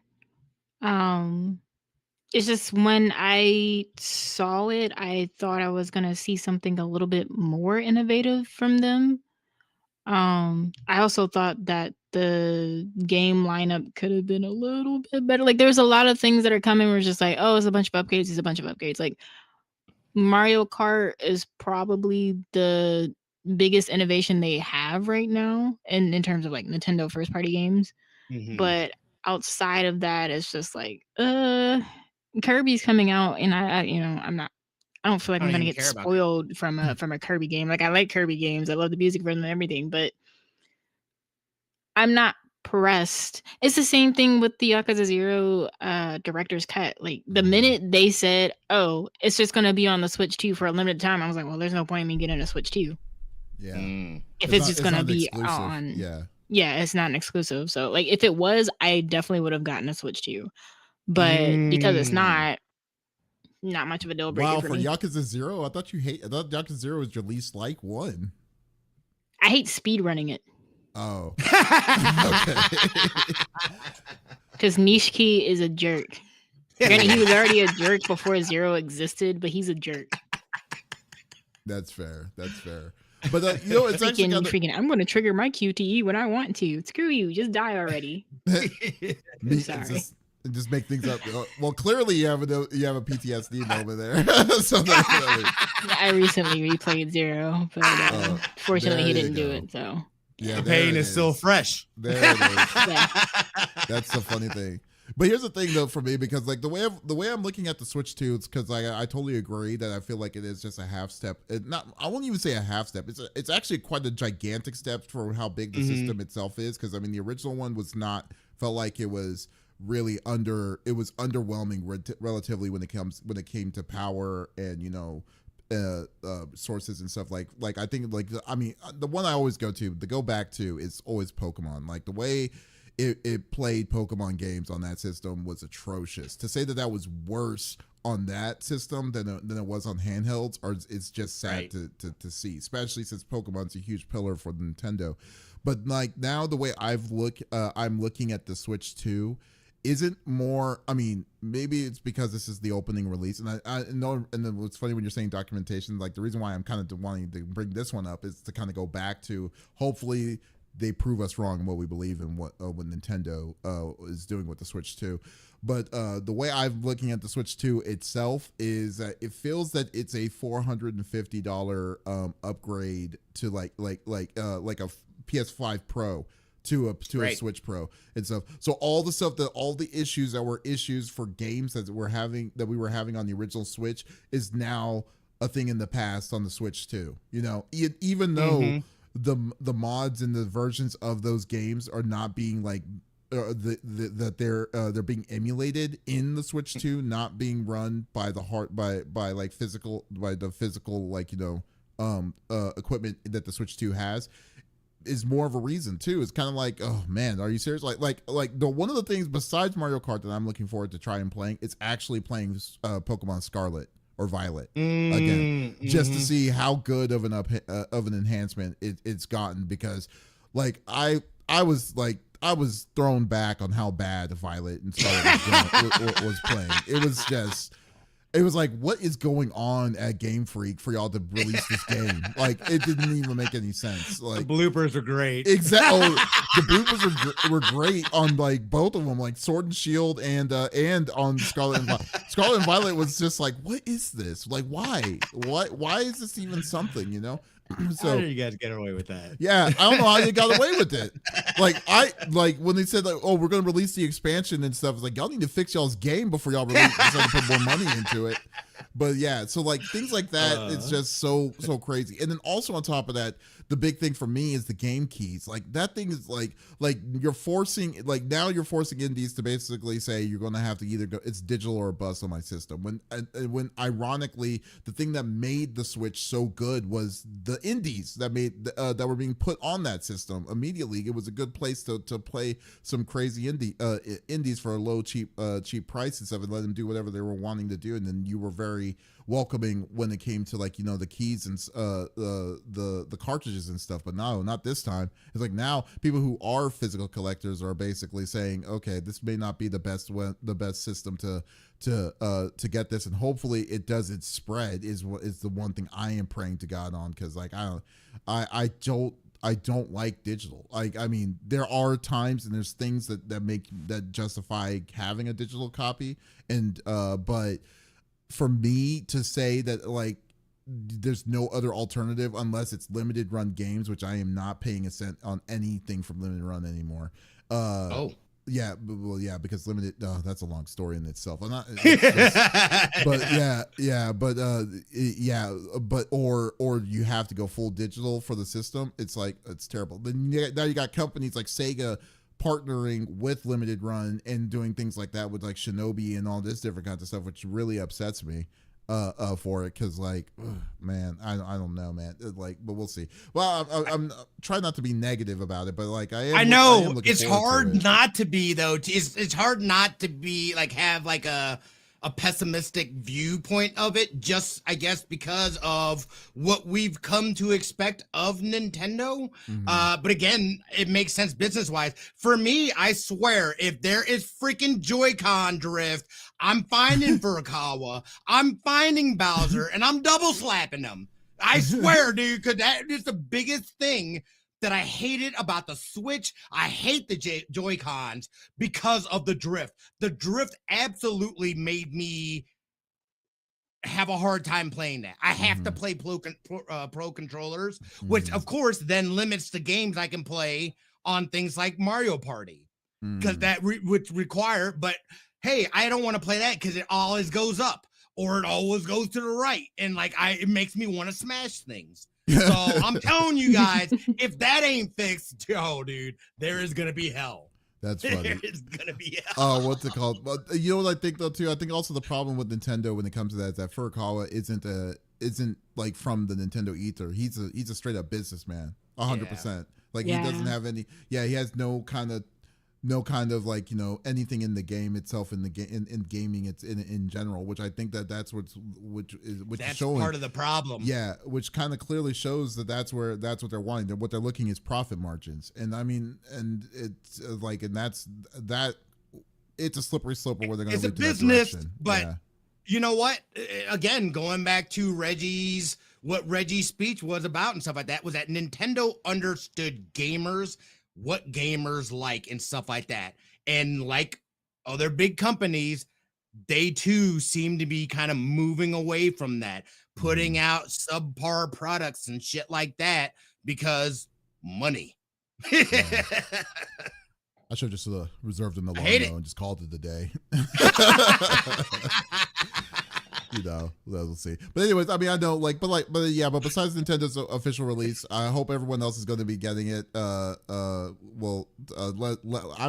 It's just when I saw it, I thought I was gonna see something a little bit more innovative from them. I also thought that the game lineup could have been a little bit better. Like, there's a lot of things that are coming where it's just like, oh, it's a bunch of upgrades, it's a bunch of upgrades. Like, Mario Kart is probably the biggest innovation they have right now in terms of like Nintendo first party games. But outside of that, it's just like, Kirby's coming out, and I I don't feel like I'm gonna get spoiled from a Kirby game. Like, I like Kirby games, I love the music from them and everything, but I'm not pressed. It's the same thing with the Yakuza 0 director's cut. Like, the minute they said, "Oh, it's just gonna be on the Switch 2 for a limited time," I was like, "Well, there's no point in me getting a Switch 2." Yeah. If it's just gonna be on, yeah, it's not an exclusive. So, like, if it was, I definitely would have gotten a Switch 2. But because it's not much of a deal breaker for me. Yakuza 0, I thought Yakuza 0 was your least like one. I hate speed running it. Oh. Okay. Because Nishiki is a jerk. Granted, he was already a jerk before 0 existed, but he's a jerk. That's fair. But it's actually freaking. I'm going to trigger my QTE when I want to. Screw you. Just die already. Sorry. Just make things up. Well, clearly you have a PTSD moment there. So I recently replayed 0, but fortunately he didn't do it. So yeah, the pain is still fresh. There it is. Yeah. That's the funny thing. But here's the thing, though, for me, because like the way I'm looking at the Switch 2, it's because I totally agree that I feel like it is just a half step. I won't even say a half step. It's actually quite a gigantic step for how big the system itself is. Because I mean, the original one felt like it was really underwhelming relatively when it came to power and sources and stuff. Like I think the one I always go back to is always Pokemon. Like the way it played Pokemon games on that system was atrocious. To say that was worse on that system than it was on handhelds, it's just sad to see, especially since Pokemon's a huge pillar for Nintendo. But like now, the way I'm looking at the Switch 2 isn't more. I mean, maybe it's because this is the opening release, and I know. And then what's funny when you're saying documentation, like the reason why I'm kind of wanting to bring this one up is to kind of go back to hopefully they prove us wrong in what we believe in what Nintendo is doing with the Switch 2. But the way I'm looking at the Switch 2 itself is that it feels that it's a $450 upgrade to like a PS5 Pro to a Switch Pro and stuff. So all the issues that were issues for games that we were having on the original Switch is now a thing in the past on the Switch 2. Even though the mods and the versions of those games are not being like that they're being emulated in the Switch 2, not being run by the physical equipment that the Switch 2 has, is more of a reason too. It's kind of like, oh man, are you serious? Like the one of the things besides Mario Kart that I'm looking forward to try and playing, it's actually playing Pokemon Scarlet or Violet again, just to see how good of an enhancement it's gotten. Because like I was thrown back on how bad Violet and Scarlet was playing. It was just it was like, what is going on at Game Freak for y'all to release this game? Like, it didn't even make any sense. Like, the bloopers were great. Exactly. Oh, the bloopers were great on like both of them, like Sword and Shield and on Scarlet and Violet. Scarlet and Violet was just like, what is this? Like, why? Why is this even something? You know? So, how did you guys get away with that? Yeah, I don't know how they got away with it. Like when they said like, oh, we're gonna release the expansion and stuff. It's like, y'all need to fix y'all's game before y'all release to put more money into it. But yeah, so like things like that, it's just so crazy. And then also on top of that, the big thing for me is the game keys. Like that thing is like you're forcing indies to basically say you're going to have to either go, it's digital or bust on my system. When ironically the thing that made the Switch so good was the indies that were being put on that system immediately. It was a good place to play some crazy indies for a low cheap price and stuff, and let them do whatever they were wanting to do. And then you were very welcoming when it came to like, you know, the keys and the cartridges and stuff. But no, not this time. It's like now people who are physical collectors are basically saying, okay, this may not be the best system to get this, and hopefully it doesn't spread is the one thing I am praying to God on, because like I don't like digital. Like, I mean, there are times and there's things that justify having a digital copy, and but for me to say that like there's no other alternative unless it's limited run games, which I am not paying a cent on anything from limited run anymore. Yeah, well, yeah, because limited. That's a long story in itself. I'm not, or you have to go full digital for the system. It's like, it's terrible. Then now you got companies like Sega partnering with limited run and doing things like that with like Shinobi and all this different kinds of stuff, which really upsets me for it, because like, man, I don't know, man. Like, but we'll see. Well, I'm trying not to be negative about it, but like I know it's hard not to be though. It's hard not to be like have like a pessimistic viewpoint of it, just I guess because of what we've come to expect of Nintendo. But again, it makes sense business wise. For me, I swear, if there is freaking Joy-Con drift, I'm finding Furukawa, I'm finding Bowser, and I'm double slapping them. I swear, dude, because that is the biggest thing that I hated about the Switch. I hate the Joy-Cons because of the drift. The drift absolutely made me have a hard time playing that. I have to play pro controllers, which of course then limits the games I can play on things like Mario Party, because that would require, but hey, I don't want to play that because it always goes up or it always goes to the right. And like, it makes me want to smash things. So I'm telling you guys, if that ain't fixed, dude, there is going to be hell. That's funny. There is going to be hell. What's it called? But you know what I think though too? I think also the problem with Nintendo when it comes to that is that Furukawa isn't like from the Nintendo ether. He's a straight up businessman, 100%. Like he doesn't have any. Yeah, he has no kind of like, you know, anything in the game itself, in the game in gaming, it's in general, which I think that's showing part of the problem. Yeah, which kind of clearly shows that's what they're wanting. What they're looking is profit margins, and I mean, and it's like, and that's it's a slippery slope where they're going to lead to that business, direction. But you know what? Again, going back to what Reggie's speech was about and stuff like that, was that Nintendo understood gamers, what gamers like and stuff like that. And like other big companies, they too seem to be kind of moving away from that, putting out subpar products and shit like that because money. I should have just reserved them the logo and just called it a day. You know, we'll see. But anyways, I mean, I know, but besides Nintendo's official release, I hope everyone else is going to be getting it. I'm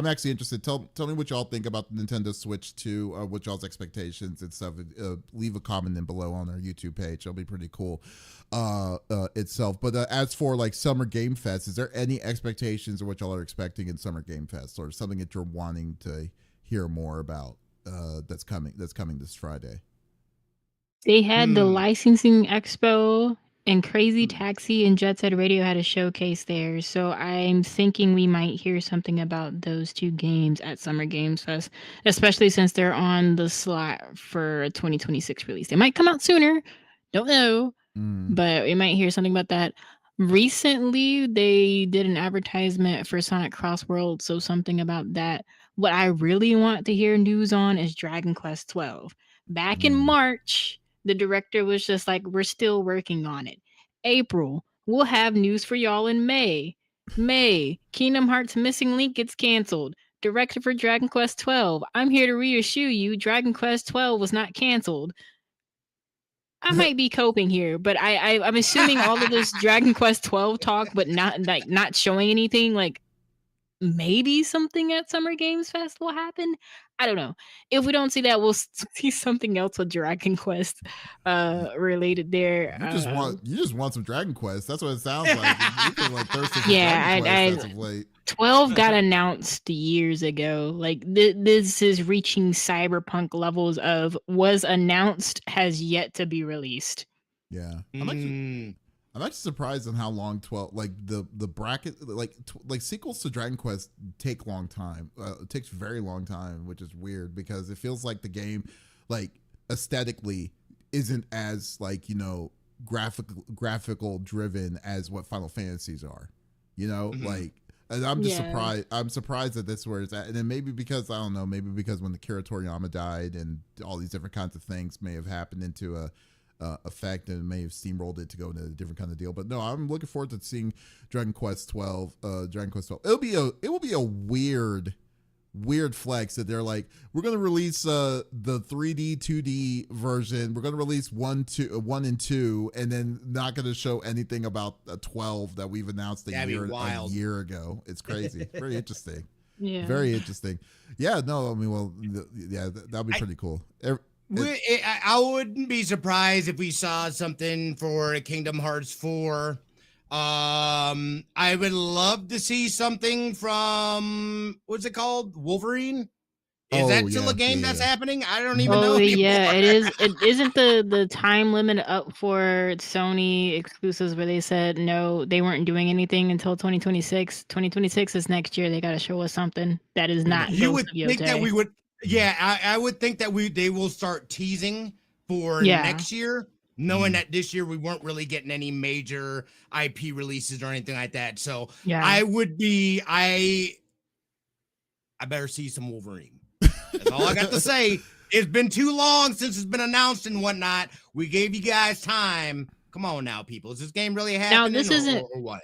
actually interested. Tell me what y'all think about the Nintendo Switch 2, what y'all's expectations and stuff. Leave a comment in below on our YouTube page. It'll be pretty cool itself. But as for like Summer Game Fest, is there any expectations or what y'all are expecting in Summer Game Fest, or something that you're wanting to hear more about that's coming this Friday? They had the licensing expo, And Crazy Taxi and Jet Set Radio had a showcase there. So I'm thinking we might hear something about those two games at Summer Games Fest, especially since they're on the slot for a 2026 release. They might come out sooner. Don't know. But we might hear something about that. Recently, they did an advertisement for Sonic Cross World, so something about that. What I really want to hear news on is Dragon Quest 12. Back in March, the director was just like, we're still working on it. April, we'll have news for y'all in May. Kingdom Hearts Missing Link gets canceled. Director for Dragon Quest 12. I'm here to reassure you, Dragon Quest 12 was not canceled. I might be coping here, but I'm assuming all of this Dragon Quest 12 talk, but not showing anything. Like maybe something at Summer Games Fest will happen. I don't know. If we don't see that, we'll see something else with Dragon Quest related there. You just want some Dragon Quest. That's what it sounds like. You've been like thirsty for Dragon Quest as of late. 12 got announced years ago. Like this is reaching cyberpunk levels of was announced, has yet to be released. Yeah. I'm actually surprised on how long 12 like the bracket like sequels to Dragon Quest take long time. It takes very long time, which is weird because it feels like the game like aesthetically isn't as like, you know, graphical driven as what Final Fantasies are. You know, like and I'm just surprised. I'm surprised that this is where it's at. And then maybe because I don't know, maybe because when the Kira Toriyama died and all these different kinds of things may have happened into a effect and may have steamrolled it to go into a different kind of deal. But no, I'm looking forward to seeing Dragon Quest 12. Dragon Quest 12. It will be a weird flex that they're like, we're going to release the 3D 2D version. We're going to release 1 and 2 and then not going to show anything about 12 that we've announced a year ago. It's crazy. Very interesting. Yeah. Very interesting. Yeah, no, I mean, well, yeah, that'd be pretty cool. I wouldn't be surprised if we saw something for Kingdom Hearts 4. I would love to see something from what's it called? Wolverine? Is that still a game that's happening? I don't even know. Yeah, it is. It isn't the time limit up for Sony exclusives where they said no, they weren't doing anything until 2026. 2026 is next year. They got to show us something that is not. You would think that we would. Yeah, I would think that they will start teasing for next year, knowing that this year we weren't really getting any major IP releases or anything like that. So I better see some Wolverine. That's all I got to say. It's been too long since it's been announced and whatnot. We gave you guys time. Come on now, people. Is this game really happening? Now, this isn't or what?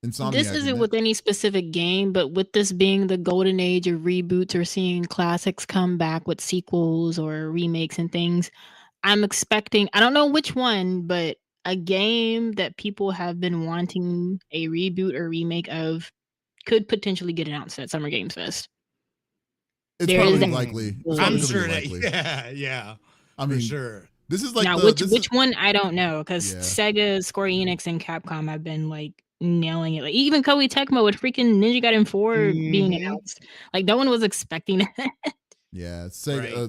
This isn't with any specific game, but with this being the golden age of reboots or seeing classics come back with sequels or remakes and things, I'm expecting, I don't know which one, but a game that people have been wanting a reboot or remake of could potentially get announced at Summer Games Fest. It's probably likely. I'm sure that, yeah. I mean, for sure. This is like now, which one, I don't know, because Sega, Square Enix, and Capcom have been like nailing it. Like even Koei Tecmo with freaking Ninja Gaiden 4 being announced. Like no one was expecting that. Yeah, Sega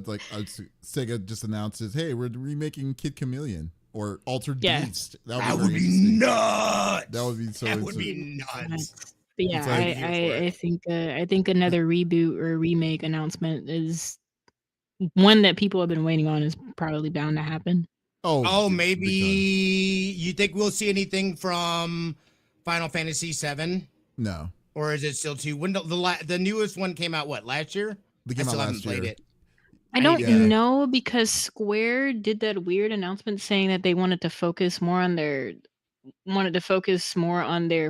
Sega just announces, hey, we're remaking Kid Chameleon or Altered Beast. That would be nuts. That would be so. That would be nuts. But yeah, I think another reboot or remake announcement is one that people have been waiting on is probably bound to happen. Oh, maybe you think we'll see anything from Final Fantasy VII? No. Or is it still too? When the newest one came out, what, last year? I still haven't played it. I don't know, because Square did that weird announcement saying that they wanted to focus more on their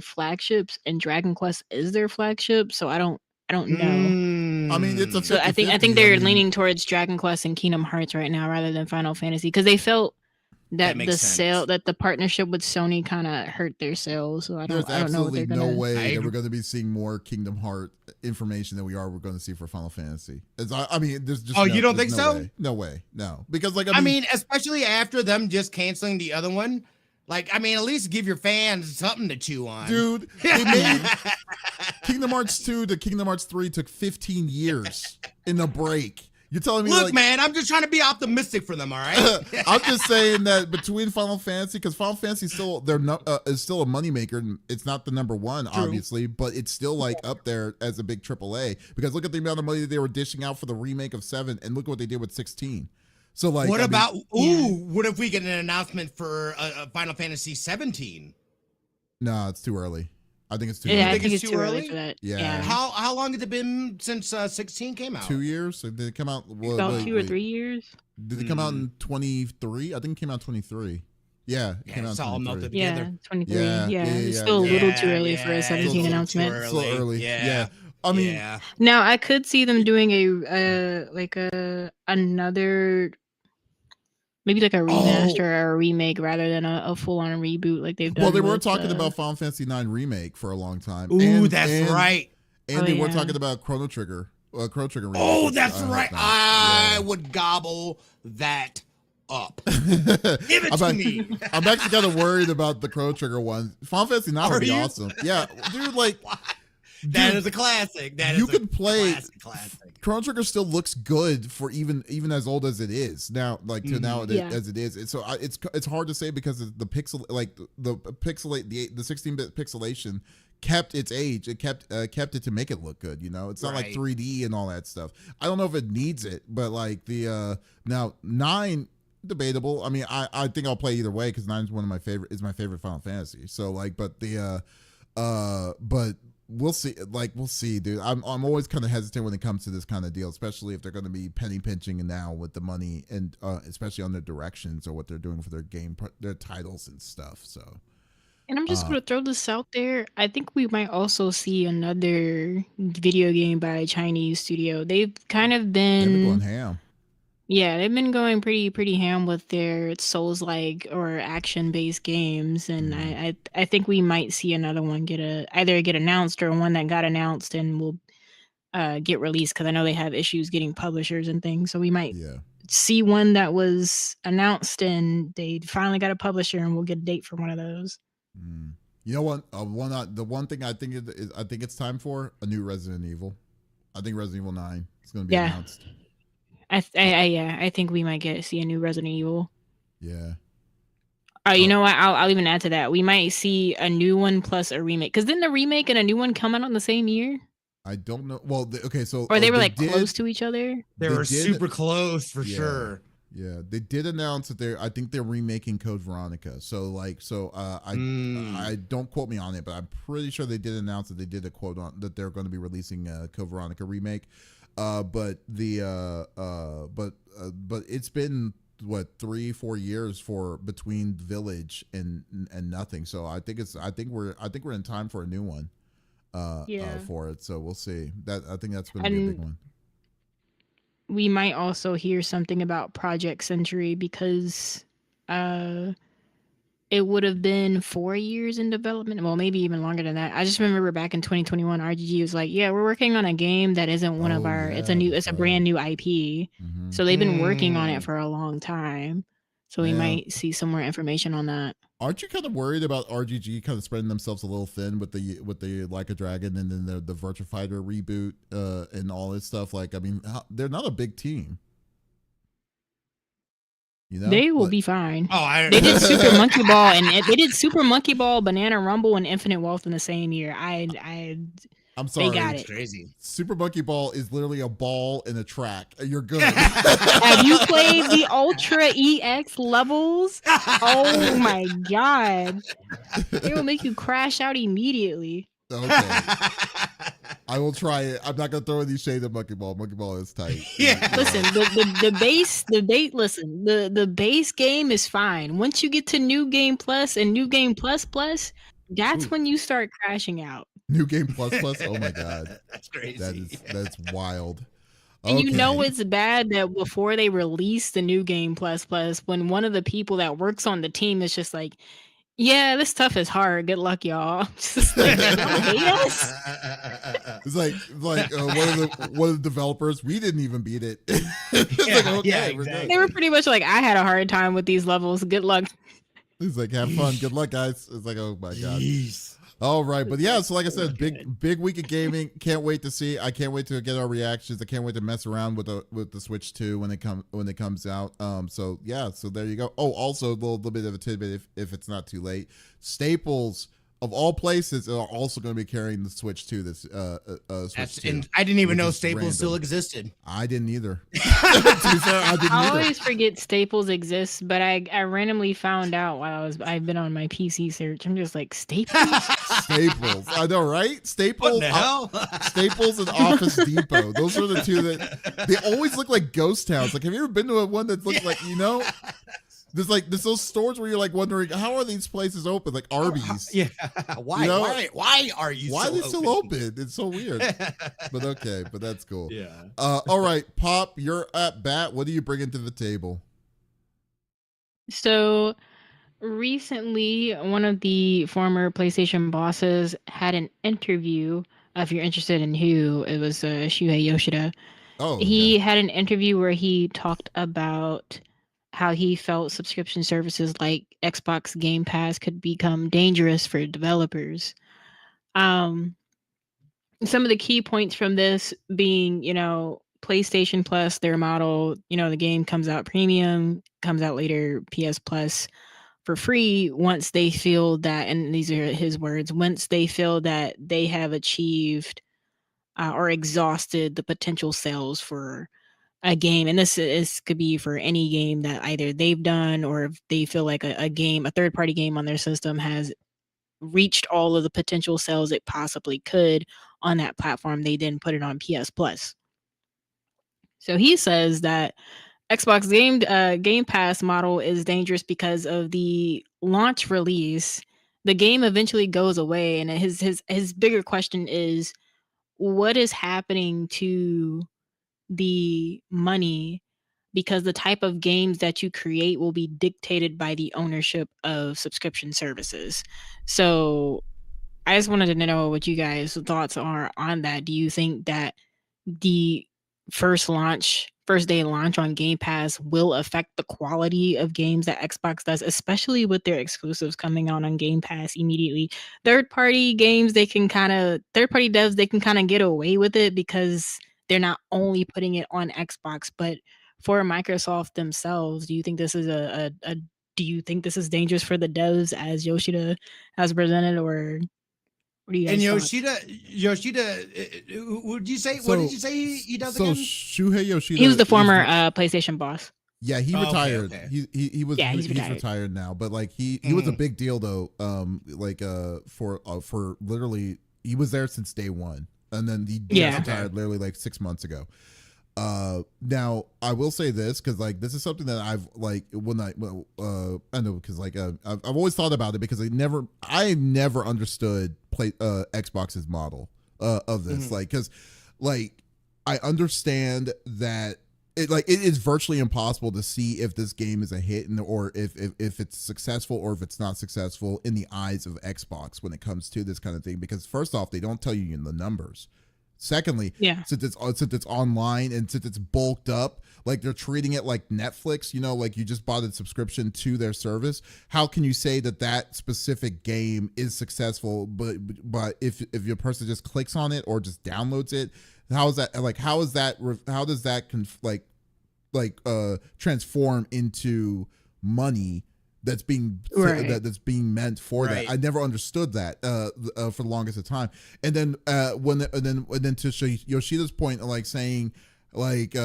flagships, and Dragon Quest is their flagship. So I don't know. I mean, it's a 50-50. I think they're leaning towards Dragon Quest and Kingdom Hearts right now rather than Final Fantasy, because they felt that the partnership with Sony kind of hurt their sales. So I don't know what they're gonna. There's absolutely no way that we're going to be seeing more Kingdom Heart information than we're going to see for Final Fantasy. I mean, there's just you don't think so? No way, no. Because like I mean, especially after them just canceling the other one. Like, I mean, at least give your fans something to chew on. Dude, they made Kingdom Hearts 2 to Kingdom Hearts 3 took 15 years in a break. You're telling me, Look, like, man, I'm just trying to be optimistic for them. All right. I'm just saying that between Final Fantasy, because Final Fantasy is still is still a moneymaker, and it's not the number one, obviously, but it's still like up there as a big AAA. Because look at the amount of money that they were dishing out for the remake of 7, and look at what they did with 16. So like, what about? What if we get an announcement for Final Fantasy 17? No, it's too early. I think it's too Yeah, early. I think it's too early for that. Yeah. How long has it been since 16 came out? 2 years? Did it come out? About 2 or 3 years. Did it come out in 23? I think it came out 23. Yeah, it came out it's all melted Yeah, together. 23. Yeah, It's still a little too early for a 17 it's announcement. too Still early. Yeah. I mean, Now I could see them doing another, maybe like a remaster or a remake rather than a full on reboot like they've done. Well, they were talking about Final Fantasy 9 remake for a long time. Ooh, that's right. And they were talking about Chrono Trigger. Chrono Trigger remake. Oh, that's right. I would gobble that up. Give it to me. I'm actually kind of worried about the Chrono Trigger one. Final Fantasy 9 would be awesome. Yeah, dude, like. That is a classic. You could play classic. Chrono Trigger still looks good for even as old as it is now, like to now as it is. So it's hard to say because the pixel, like the pixelate, the 16-bit pixelation kept its age. It kept it to make it look good. You know, it's not like 3D and all that stuff. I don't know if it needs it, but like the now 9. Debatable. I mean, I think I'll play either way because 9 is my favorite Final Fantasy. So like, but but we'll see. Like, we'll see, dude. I'm always kind of hesitant when it comes to this kind of deal, especially if they're going to be penny pinching now with the money and especially on their directions or what they're doing for their titles and stuff. So. And I'm just going to throw this out there. I think we might also see another video game by a Chinese studio. They've kind of been going ham. Yeah, they've been going pretty ham with their Souls-like or action-based games, and I think we might see another one either get announced or one that got announced and will get released because I know they have issues getting publishers and things. So we might see one that was announced and they finally got a publisher, and we'll get a date for one of those. You know what? The one thing I think it's time for a new Resident Evil. I think Resident Evil 9 is going to be announced. I think we might see a new Resident Evil. Yeah. You know what? I'll even add to that. We might see a new one plus a remake. Because didn't the remake and a new one come out on the same year? I don't know. Well, okay, so or they were close to each other. They were super close for sure. Yeah, they did announce that I think they're remaking Code Veronica. So I don't quote me on it, but I'm pretty sure they did announce that they did a quote on that they're going to be releasing a Code Veronica remake. But it's been 3-4 years between Village and nothing. So I think we're in time for a new one. For it. So we'll see. I think that's going to be a big one. We might also hear something about Project Century because it would have been 4 years in development. Well, maybe even longer than that. I just remember back in 2021, RGG was like, "Yeah, we're working on a game that isn't one of our. It's a brand new IP." Mm-hmm. So they've been working on it for a long time. So we might see some more information on that. Aren't you kind of worried about RGG kind of spreading themselves a little thin with the Like a Dragon and then the Virtua Fighter reboot and all this stuff? Like, I mean, they're not a big team. You know, they will be fine. They did Super Monkey Ball and they did Super Monkey Ball, Banana Rumble, and Infinite Wealth in the same year. I'm sorry. They got it. Crazy. Super Monkey Ball is literally a ball in a track. You're good. Have you played the Ultra EX levels? Oh my god. It will make you crash out immediately. Okay. I will try it. I'm not gonna throw any shade at Monkey Ball. Monkey Ball is tight. Yeah. Listen, the base game is fine. Once you get to New Game Plus and New Game Plus, that's when you start crashing out. New Game Plus. Oh my god, that's crazy. That's wild. And you know it's bad that before they release the New Game Plus, when one of the people that works on the team is just like, "Yeah, this stuff is hard. Good luck, y'all." Just like, y'all hate us. It's like one of the developers. We didn't even beat it. Exactly. They were pretty much like, "I had a hard time with these levels. Good luck." He's like, "Have fun. Good luck, guys." It's like, oh my god. All right, but yeah, so like I So said, good. big week of gaming. Can't wait to see. I can't wait to get our reactions. I can't wait to mess around with the Switch 2 when it comes out. So yeah, so there you go. Oh, also a little bit of a tidbit if it's not too late. Staples of all places are also going to be carrying the Switch 2 this Switch 2. And I didn't even which know is Staples still random. existed. I didn't either. To be fair, I didn't I either. always forget Staples exists, but I randomly found out while I've been on my PC search. I'm just like, Staples? Staples. I know, right? Staples. What the hell? Staples and Office Depot. Those are the two that they always look like ghost towns. Like, have you ever been to one that looks like, there's those stores where you're like wondering how are these places open? Like Arby's. Yeah. Why? You know? Why are you? Why are they still open? It's so weird. But okay, but that's cool. Yeah. All right, Pop, you're at bat. What do you bring into the table? So recently, one of the former PlayStation bosses had an interview. If you're interested in who, it was Shuhei Yoshida. Oh, He had an interview where he talked about how he felt subscription services like Xbox Game Pass could become dangerous for developers. Um, some of the key points from this being, PlayStation Plus, their model, the game comes out premium, comes out later PS Plus for free once they feel that, and these are his words, once they feel that they have achieved or exhausted the potential sales for a game. And this could be for any game that either they've done or if they feel like a third party game on their system has reached all of the potential sales it possibly could on that platform, they then put it on PS Plus. So he says that Xbox Game Pass model is dangerous because of the launch release. The game eventually goes away, and his bigger question is, what is happening to the money? Because the type of games that you create will be dictated by the ownership of subscription services. So I just wanted to know what you guys' thoughts are on that. Do you think that the first day launch on Game Pass will affect the quality of games that Xbox does, especially with their exclusives coming out on Game Pass immediately? Third party devs, they can kind of get away with it because they're not only putting it on Xbox, but for Microsoft themselves, do you think this is do you think this is dangerous for the devs as Yoshida has presented, or what do you guys And Yoshida, would you say? What did you say he does again? Shuhei Yoshida. He was the former PlayStation boss. Yeah, he retired. Okay. He's retired now, but like he was a big deal though. For literally he was there since day one, and then he retired literally like 6 months ago. Now I will say this because like this is something that I've like I know because like I've always thought about it because I never understood Xbox's model of this like because like I understand that it is virtually impossible to see if this game is a hit or if it's successful or if it's not successful in the eyes of Xbox when it comes to this kind of thing because first off they don't tell you in the numbers. Secondly, since it's online and since it's bulked up, like they're treating it like Netflix, like you just bought a subscription to their service. How can you say that specific game is successful, but if your person just clicks on it or just downloads it, how does that transform into money that's being that's being meant for that? I never understood that for the longest of time. And then to Yoshida's point, like saying like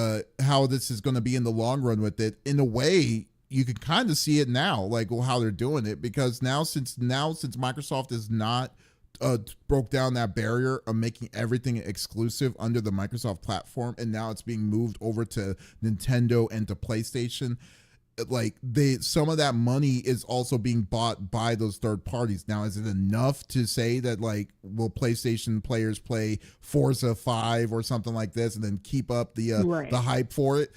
how this is going to be in the long run with it, in a way you can kind of see it now, like how they're doing it, because since Microsoft is not broke down that barrier of making everything exclusive under the Microsoft platform, and now it's being moved over to Nintendo and to PlayStation. Like some of that money is also being bought by those third parties. Now, is it enough to say that like will PlayStation players play Forza 5 or something like this and then keep up the hype for it?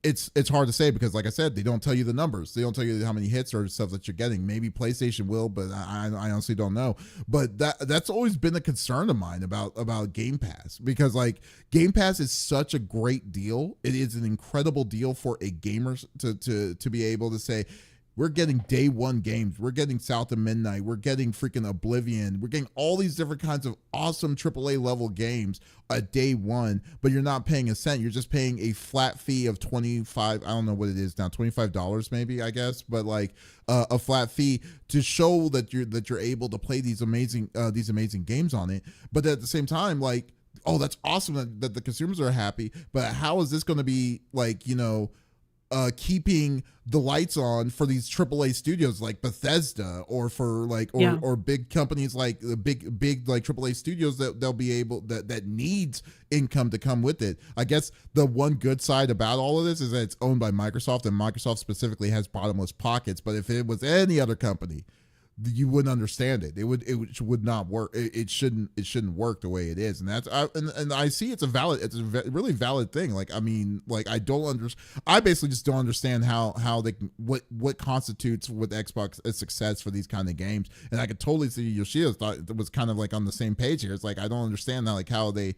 It's hard to say because, like I said, they don't tell you the numbers. They don't tell you how many hits or stuff that you're getting. Maybe PlayStation will, but I honestly don't know. But that's always been a concern of mine about Game Pass, because like Game Pass is such a great deal. It is an incredible deal for a gamer to be able to say, we're getting day one games. We're getting South of Midnight. We're getting freaking Oblivion. We're getting all these different kinds of awesome AAA level games at day one, but you're not paying a cent. You're just paying a flat fee of $25. I don't know what it is now, $25 maybe, I guess, but like a flat fee to show that you're able to play these amazing games on it. But at the same time, like, oh, that's awesome that the consumers are happy. But how is this going to be like, keeping the lights on for these AAA studios like Bethesda, or for like, or big companies like the big like AAA studios that they'll be able that needs income to come with it. I guess the one good side about all of this is that it's owned by Microsoft, and Microsoft specifically has bottomless pockets. But if it was any other company, you wouldn't understand it. It would not work. It shouldn't work the way it is. And I see it's a really valid thing. Like, I mean, like, I basically just don't understand how they can, what constitutes with Xbox a success for these kind of games. And I could totally see Yoshida thought it was kind of like on the same page here. It's like, I don't understand how they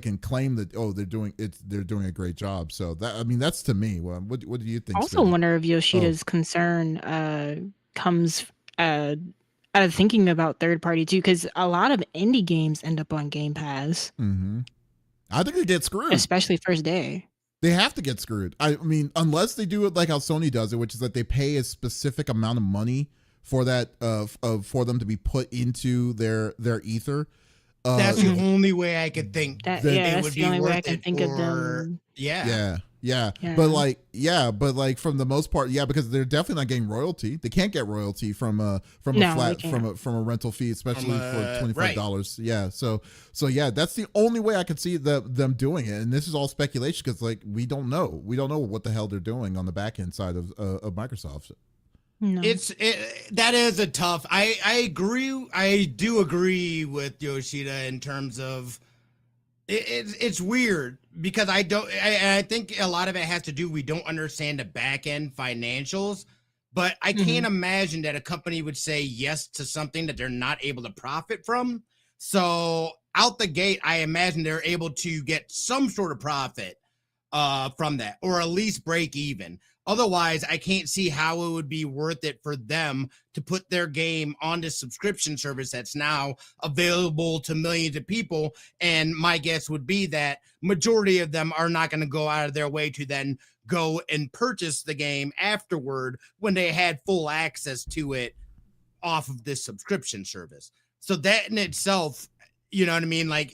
can claim that, oh, they're doing a great job. So that, I mean, that's to me. What do you think? I also wonder if Yoshida's concern comes out of thinking about third party too, because a lot of indie games end up on Game Pass. Mm-hmm. I think they get screwed, especially first day. They have to get screwed. I mean, unless they do it like how Sony does it, which is that they pay a specific amount of money for that for them to be put into their ether. That's the only way I could think. That's the only way I can think of them. Yeah. But like from the most part, because they're definitely not getting royalty. They can't get royalty from a rental fee, especially for $25. Right. Yeah. So that's the only way I could see them doing it. And this is all speculation because like we don't know what the hell they're doing on the back end side of Microsoft. No. That is a tough. I agree. I do agree with Yoshida in terms of it's weird because I think a lot of it has to do, we don't understand the back end financials, but I can't imagine that a company would say yes to something that they're not able to profit from. So out the gate, I imagine they're able to get some sort of profit from that, or at least break even. Otherwise, I can't see how it would be worth it for them to put their game on this subscription service that's now available to millions of people. And my guess would be that majority of them are not going to go out of their way to then go and purchase the game afterward when they had full access to it off of this subscription service. So that in itself, you know what I mean? Like,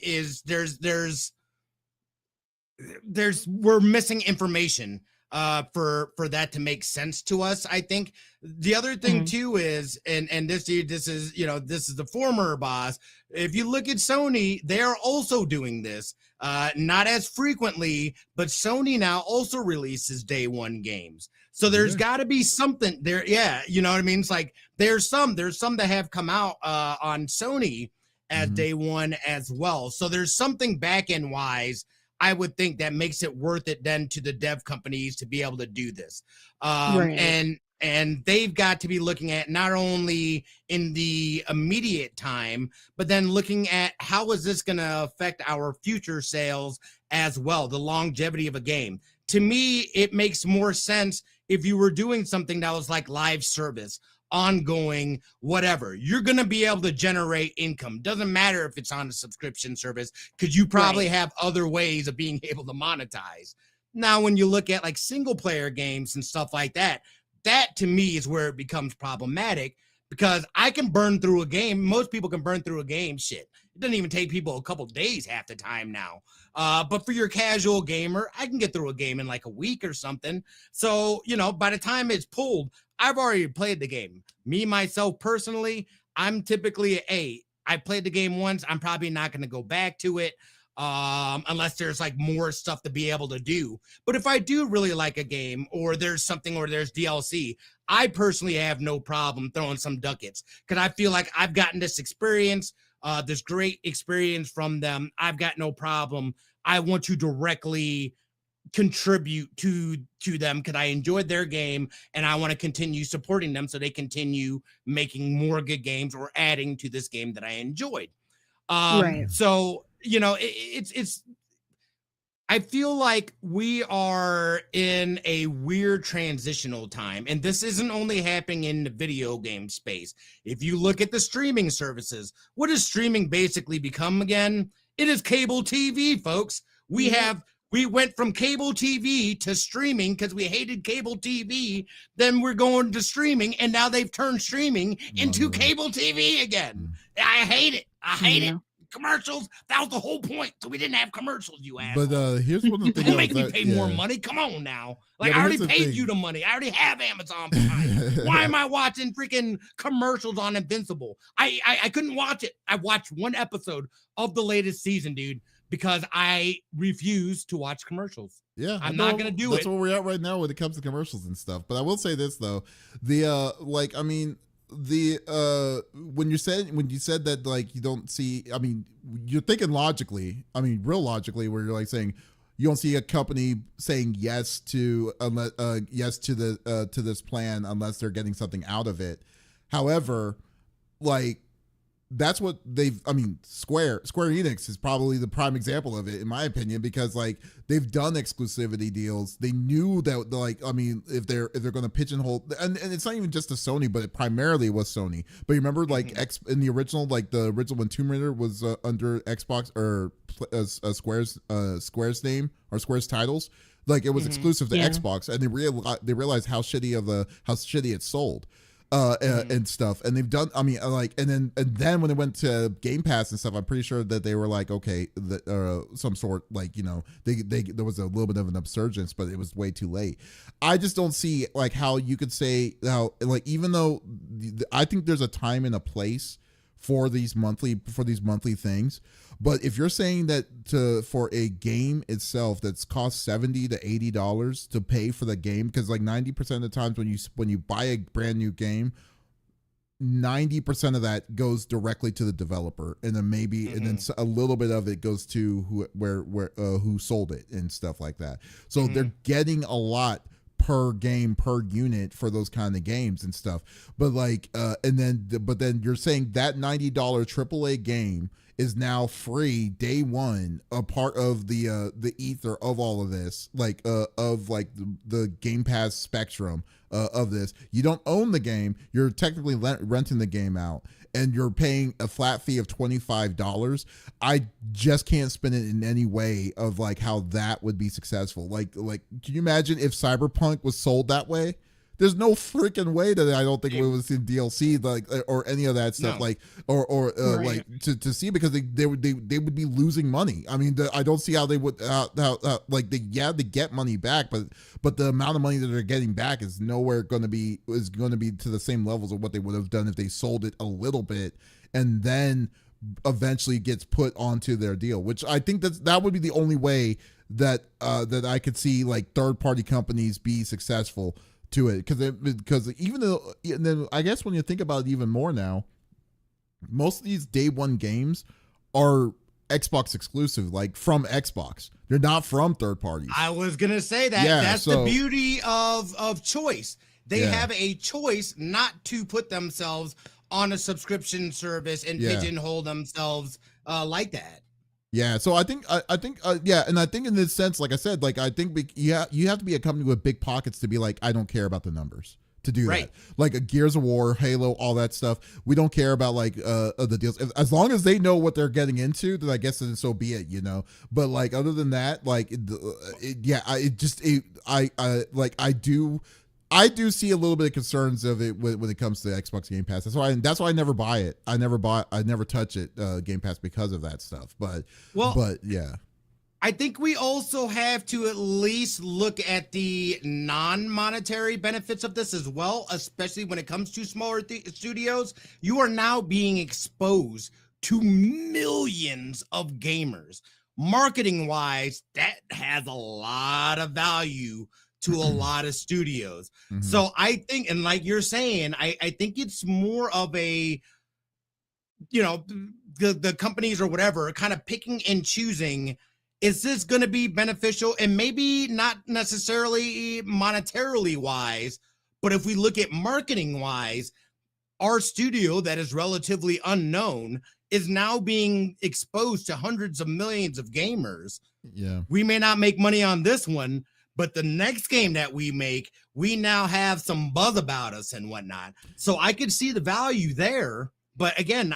we're missing information for that to make sense to us. I think the other thing too is, and this is the former boss. If you look at Sony, they are also doing this, not as frequently, but Sony now also releases day one games. So there's got to be something there. Yeah, you know what I mean? It's like there's some that have come out on Sony as day one as well. So there's something back end wise, I would think, that makes it worth it then to the dev companies to be able to do this. Right. And they've got to be looking at not only in the immediate time, but then looking at how is this going to affect our future sales as well, the longevity of a game. To me, it makes more sense if you were doing something that was like live service, ongoing, whatever. You're going to be able to generate income. Doesn't matter if it's on a subscription service, because you probably have other ways of being able to monetize. Now, when you look at like single player games and stuff like that, that to me is where it becomes problematic, because I can burn through a game. Most people can burn through a game. Shit, it doesn't even take people a couple days half the time now. But for your casual gamer, I can get through a game in like a week or something. So, by the time it's pulled, I've already played the game. Me, myself, personally, I'm typically I played the game once. I'm probably not going to go back to it unless there's like more stuff to be able to do. But if I do really like a game, or there's something, or there's DLC, I personally have no problem throwing some ducats, because I feel like I've gotten this experience, this great experience from them. I've got no problem. I want to directly contribute to them because I enjoyed their game, and I want to continue supporting them so they continue making more good games or adding to this game that I enjoyed. So it's I feel like we are in a weird transitional time, and this isn't only happening in the video game space. If you look at the streaming services, what does streaming basically become again? It is cable TV, folks. We went from cable TV to streaming because we hated cable TV. Then we're going to streaming, and now they've turned streaming into cable TV again. I hate it. I hate it. Commercials, that was the whole point. So we didn't have commercials, you asshole. But here's one of the things. Don't make me pay more money. Come on now. Like, I already paid you the money. I already have Amazon Prime. Why am I watching freaking commercials on Invincible? I couldn't watch it. I watched one episode of the latest season, dude, because I refuse to watch commercials. Yeah, I'm not gonna do it. That's where we're at right now when it comes to commercials and stuff. But I will say this though, when you said that, like, you don't see, I mean, you're thinking logically, I mean, real logically, where you're like saying you don't see a company saying yes to this plan unless they're getting something out of it. However, like, that's what Square Enix is probably the prime example of it, in my opinion, because like they've done exclusivity deals. They knew that, like, I mean, if they're going to pigeonhole, and it's not even just to Sony, but it primarily was Sony. But you remember, like, in the original when Tomb Raider was under Xbox or Square's name or Square's titles, like, it was exclusive to Xbox, and they realized how shitty it sold. And stuff, and they've done, I mean, like, and then when it went to Game Pass and stuff, I'm pretty sure that they were like, okay, some sort, like, you know, there was a little bit of an upsurgence, but it was way too late. I just don't see, like, how you could say how, like, even though I think there's a time and a place for these monthly things, but if you're saying that for a game itself that's cost $70 to $80 to pay for the game, because like 90% of the times when you buy a brand new game, 90% of that goes directly to the developer, and then and then a little bit of it goes to who sold it and stuff like that. So they're getting a lot per game, per unit for those kind of games and stuff. But like, but then you're saying that $90 AAA game is now free day one, a part of the ether of all of this, like of like the Game Pass spectrum of this. You don't own the game, you're technically renting the game out, and you're paying a flat fee of $25. I just can't spin it in any way of like how that would be successful. Like, can you imagine if Cyberpunk was sold that way? There's no freaking way that I don't think we would see DLC, like, or any of that stuff, like, or right. Like to see, because they would be losing money. I mean, I don't see how they would they get money back, but the amount of money that they're getting back is nowhere going to be to the same levels of what they would have done if they sold it a little bit and then eventually gets put onto their deal. Which I think that would be the only way that I could see, like, third party companies be successful to it, because even though, and then I guess when you think about it even more now, most of these day one games are Xbox exclusive, like from Xbox. They're not from third parties. I was gonna say that. Yeah, that's the beauty of choice. They have a choice not to put themselves on a subscription service and pigeonhole themselves like that. Yeah, so I think, and I think in this sense, like I said, like, I think you have to be a company with big pockets to be like, I don't care about the numbers to do that. Like a Gears of War, Halo, all that stuff. We don't care about like the deals. As long as they know what they're getting into, then I guess then so be it, you know. But like, other than that, like, I do see a little bit of concerns of it when it comes to Xbox Game Pass. That's why I never buy it. I never touch it, Game Pass, because of that stuff. But yeah. I think we also have to at least look at the non-monetary benefits of this as well, especially when it comes to smaller studios. You are now being exposed to millions of gamers. Marketing-wise, that has a lot of value to a lot of studios. So I think, and like you're saying, I think it's more of a, you know, the companies or whatever are kind of picking and choosing, is this going to be beneficial? And maybe not necessarily monetarily wise, but if we look at marketing wise, our studio that is relatively unknown is now being exposed to hundreds of millions of gamers. Yeah. We may not make money on this one, but the next game that we make, we now have some buzz about us and whatnot. So I could see the value there. But again,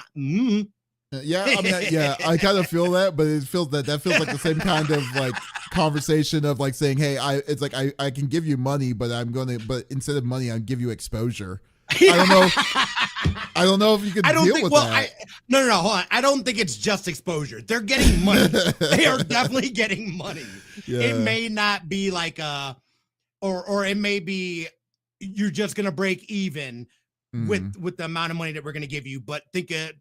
yeah, I mean, yeah, I kind of feel that, but it feels that feels like the same kind of like conversation of like saying, hey, it's like I can give you money, but instead of money, I'll give you exposure. I don't know if you could deal with that. No, hold on. I don't think it's just exposure. They're getting money. They are definitely getting money. Yeah. It may not be like or it may be you're just gonna break even with the amount of money that we're gonna give you. But think of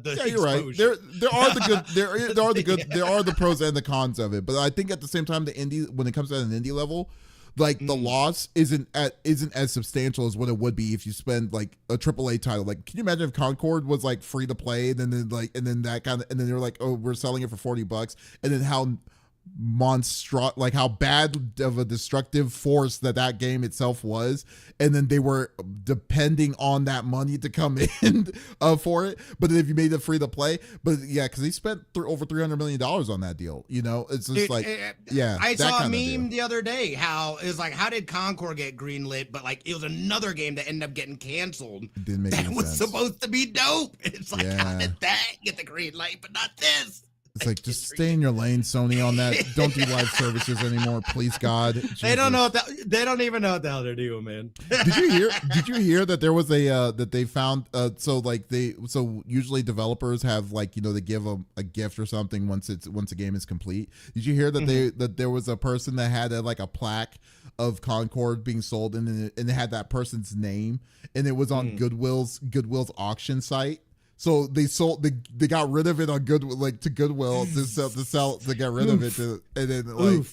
the yeah, you're exposure. Right. There are the good there are the pros and the cons of it. But I think at the same time, when it comes to an indie level, like the loss isn't as substantial as what it would be if you spend like a AAA title. Like, can you imagine if Concord was like free to play, and then they were like, oh, we're selling it for $40, and then how like how bad of a destructive force that game itself was, and then they were depending on that money to come in for it. But then if you made it free to play, but yeah, because he spent over $300 million on that deal, it's just I saw a meme the other day how it was like, how did Concord get greenlit, but like it was another game that ended up getting canceled. It didn't make any sense. Supposed to be dope. It's like, how did that get the green light but not this? It's like, just stay in your lane, Sony, on that. Don't do live services anymore, please, God. Jesus. They don't know they don't even know what the hell they're doing, man. Did you hear that there was that they found so usually developers have like, they give a gift or something once a game is complete. Did you hear that that there was a person that had like a plaque of Concord being sold, and it had that person's name, and it was on Goodwill's auction site. So they got rid of it on Goodwill, like to Goodwill to get rid of it, and then like,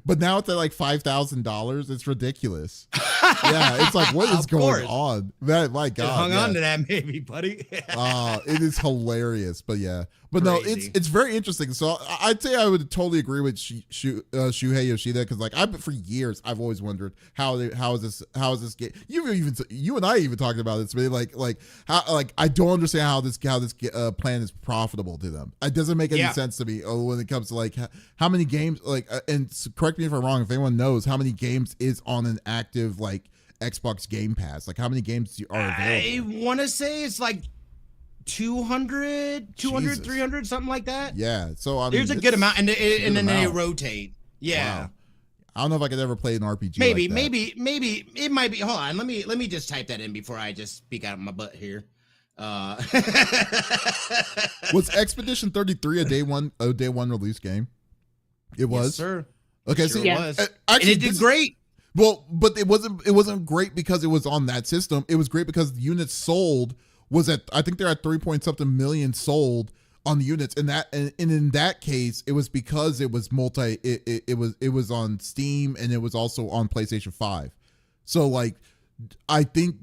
but now it's at like $5,000. It's ridiculous. Yeah, it's like, what is going on? Man, my God, hung on to that maybe, buddy. It is hilarious, but yeah, but crazy. No, it's very interesting. So I'd say I would totally agree with Shuhei Yoshida, because like for years I've always wondered how is this game. You and I even talked about this, but like how, like, I don't understand how this plan is profitable to them. It doesn't make any sense to me when it comes to like how many games, like, and correct me if I'm wrong, if anyone knows how many games is on an active like Xbox Game Pass, like how many games are available. I want to say it's like 200, 300, something like that. Yeah, so I mean, there's a good amount, and then they rotate. Yeah. Wow. I don't know if I could ever play an RPG. Maybe it might be. Hold on, let me just type that in before I just speak out of my butt here. Was Expedition 33 a day one release game? It was, yes, sir. Okay, sure so it was. Actually, and it did great. Well, but it wasn't great because it was on that system. It was great because the units sold was at, I think they're at 3-point-something million sold on the units, and in that case, it was because it was it was on Steam, and it was also on PlayStation 5. So like, I think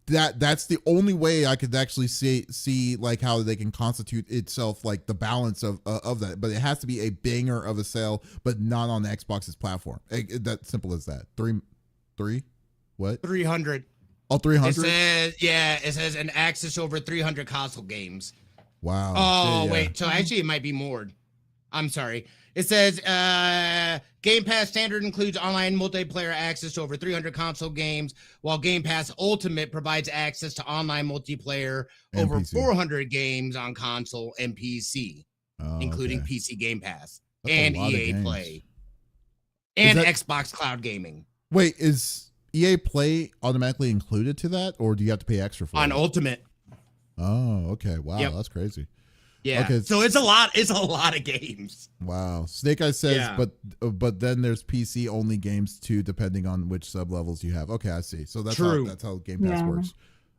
that's the only way I could actually see like how they can constitute itself, like the balance of that. But it has to be a banger of a sale, but not on Xbox's platform. That simple as that. Three, what? 300. Oh, 300. It says an access to over 300 console games. Wow. Oh, wait. So actually, it might be more. I'm sorry. It says Game Pass Standard includes online multiplayer access to over 300 console games, while Game Pass Ultimate provides access to online multiplayer over PC. 400 games on console and PC, including PC Game Pass. That's and EA Play. And Xbox Cloud Gaming. Wait, is EA Play automatically included to that, or do you have to pay extra for it? On Ultimate. Oh, okay. Wow, that's crazy. Yeah. Okay. So it's a lot. It's a lot of games. Wow. Snake Eye says, but then there's PC only games too, depending on which sub levels you have. Okay, I see. So that's how Game Pass works.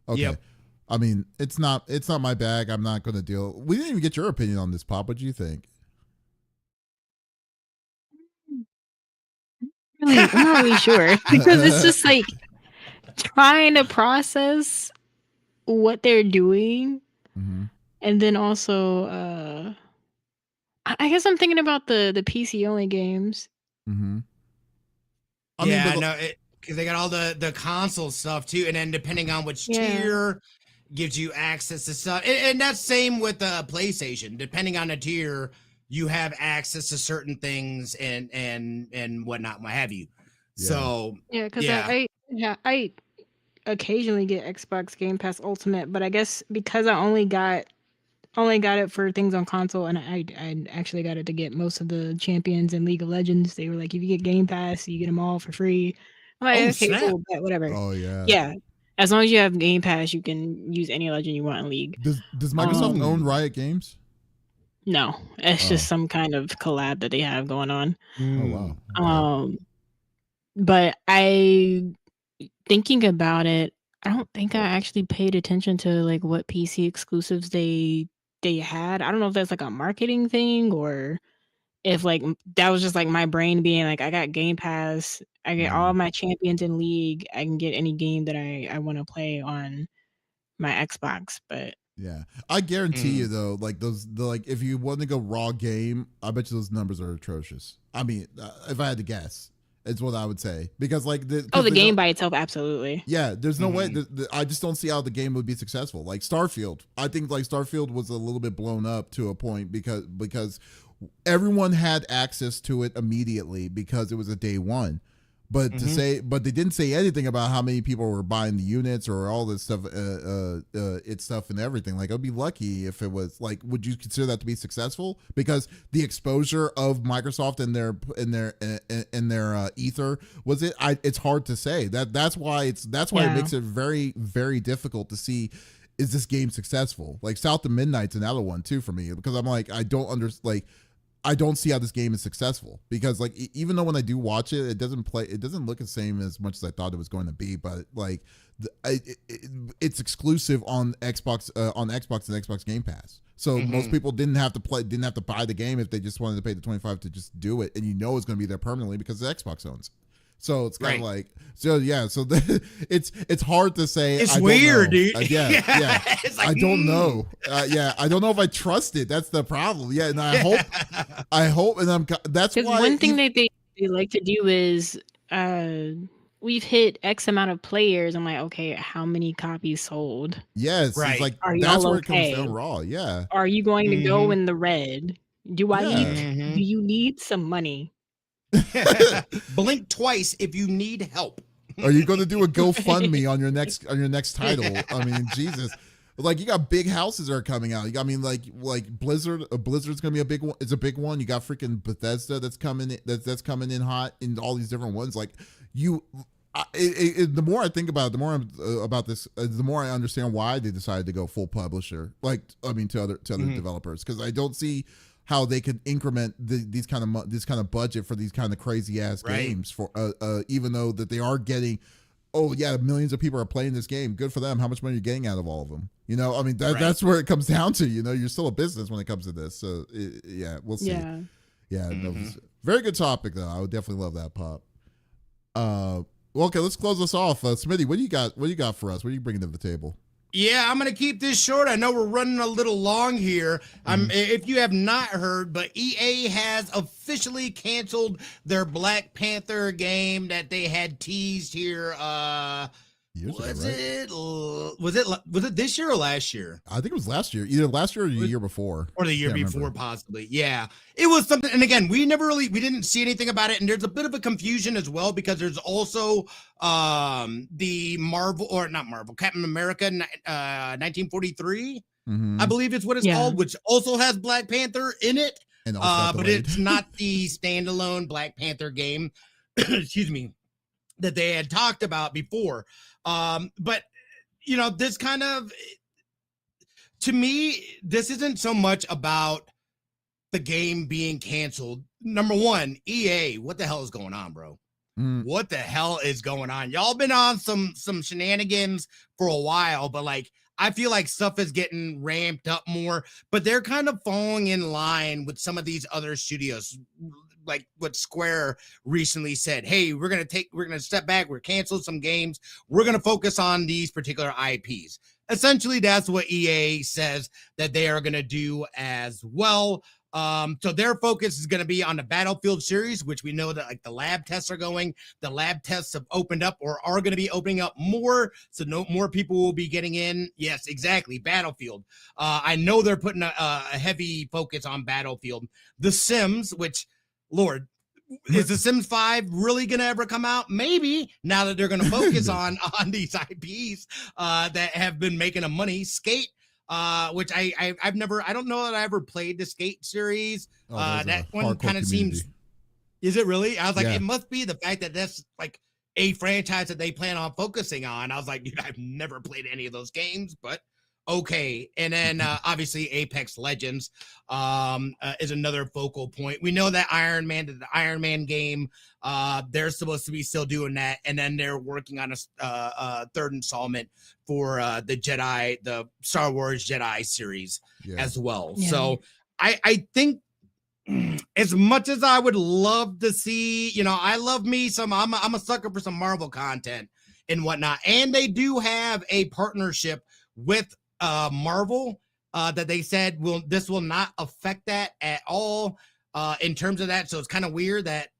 Okay. Yep. I mean, it's not my bag. I'm not going to deal. We didn't even get your opinion on this, Pop. What do you think? I'm not really sure, because it's just like trying to process what they're doing. Mm-hmm. And then also, I guess I'm thinking about the PC only games. Mm-hmm. Because they got all the console stuff too, and then depending on which tier, gives you access to stuff, and that's same with PlayStation. Depending on the tier, you have access to certain things and whatnot, what have you. Yeah. So Yeah, because yeah. I occasionally get Xbox Game Pass Ultimate, but I guess because I only got it for things on console, and I actually got it to get most of the champions in League of Legends. They were like, if you get Game Pass, you get them all for free. I'm like, Oh okay, snap! cool, bet, whatever. Oh yeah. Yeah, as long as you have Game Pass, you can use any legend you want in League. Does Microsoft own Riot Games? No, it's Oh. just some kind of collab that they have going on. Oh wow. Okay. But thinking about it, I don't think I actually paid attention to like what PC exclusives they had. I don't know if that's like a marketing thing or if like that was just like my brain being like, I got Game Pass, I get all my champions in League, I can get any game that I want to play on my Xbox. But yeah, I guarantee you though, like if you want to go raw game, I bet you those numbers are atrocious. I mean, if I had to guess, it's what I would say, because like the game by itself, absolutely. Yeah, there's no way. I just don't see how the game would be successful. Like Starfield, I think like Starfield was a little bit blown up to a point because everyone had access to it immediately because it was a day one. But but they didn't say anything about how many people were buying the units or all this stuff, its stuff and everything. Like, I'd be lucky if it was like, would you consider that to be successful? Because the exposure of Microsoft and their ether was it. It's hard to say that's why it makes it very, very difficult to see. Is this game successful? Like South of Midnight's another one too for me, because I'm like, I don't see how this game is successful, because like even though when I do watch it, it doesn't look the same as much as I thought it was going to be. But like it's exclusive on Xbox and Xbox Game Pass. So most people didn't have to buy the game if they just wanted to pay the $25 to just do it, and it's going to be there permanently because the Xbox owns it. So it's kind of like, so yeah, so it's hard to say. It's weird, dude. Yeah. Like, I don't know. I don't know if I trust it. That's the problem. Yeah, and I hope, and that's why. One thing that they like to do is, we've hit X amount of players. I'm like, okay, how many copies sold? Yes, right. It's like that's where it comes down raw. Yeah. Are you going to go in the red? Do you need some money? Blink twice if you need help. Are you going to do a GoFundMe on your next title? I mean, Jesus. Like, you got big houses that are coming out. I mean, like Blizzard's going to be a big one. It's a big one. You got freaking Bethesda that's coming in hot in all these different ones. Like the more I think about it, the more about this, the more I understand why they decided to go full publisher. Like, I mean, to other developers, because I don't see how they could increment this kind of budget for these kind of crazy ass games for even though that they are getting, millions of people are playing this game. Good for them. How much money are you getting out of all of them? I mean, that's where it comes down to. You're still a business when it comes to this. So we'll see. No, very good topic though. I would definitely love that, Pop. Well, okay, let's close this off. Smitty, what do you got for us? What are you bringing to the table? Yeah, I'm going to keep this short. I know we're running a little long here. If you have not heard, but EA has officially canceled their Black Panther game that they had teased here. Was it this year or last year? I think it was last year. Either last year or the year before. Or the year before, possibly. Yeah. It was something. And again, we didn't see anything about it. And there's a bit of a confusion as well, because there's also the Captain America 1943, I believe is what it's called, which also has Black Panther in it. And but it's not the standalone Black Panther game, excuse me, that they had talked about before. But this kind of, to me, this isn't so much about the game being canceled. Number one, EA, what the hell is going on, bro? What the hell is going on? Y'all been on some shenanigans for a while, but like, I feel like stuff is getting ramped up more, but they're kind of falling in line with some of these other studios. Like what Square recently said, hey, we're going to step back. We're canceling some games. We're going to focus on these particular IPs. Essentially, that's what EA says that they are going to do as well. So their focus is going to be on the Battlefield series, which we know that like the lab tests are going. The lab tests have opened up or are going to be opening up more, so no more people will be getting in. Yes, exactly, Battlefield. I know they're putting a heavy focus on Battlefield. The Sims, which, Lord, is The Sims 5 really gonna ever come out? Maybe, now that they're gonna focus on these IPs that have been making them money. Skate, which I don't know that I ever played the Skate series. That one kind of seems. Is it really? I was like, it must be the fact that that's like a franchise that they plan on focusing on. I was like, I've never played any of those games, but okay. And then obviously Apex Legends is another focal point. We know that the Iron Man game, they're supposed to be still doing that, and then they're working on a third installment for the Star Wars Jedi series as well. So I think, as much as I would love to see, I love me some, I'm a sucker for some Marvel content and whatnot. And they do have a partnership with Marvel that they said this will not affect that at all in terms of that. So it's kind of weird that,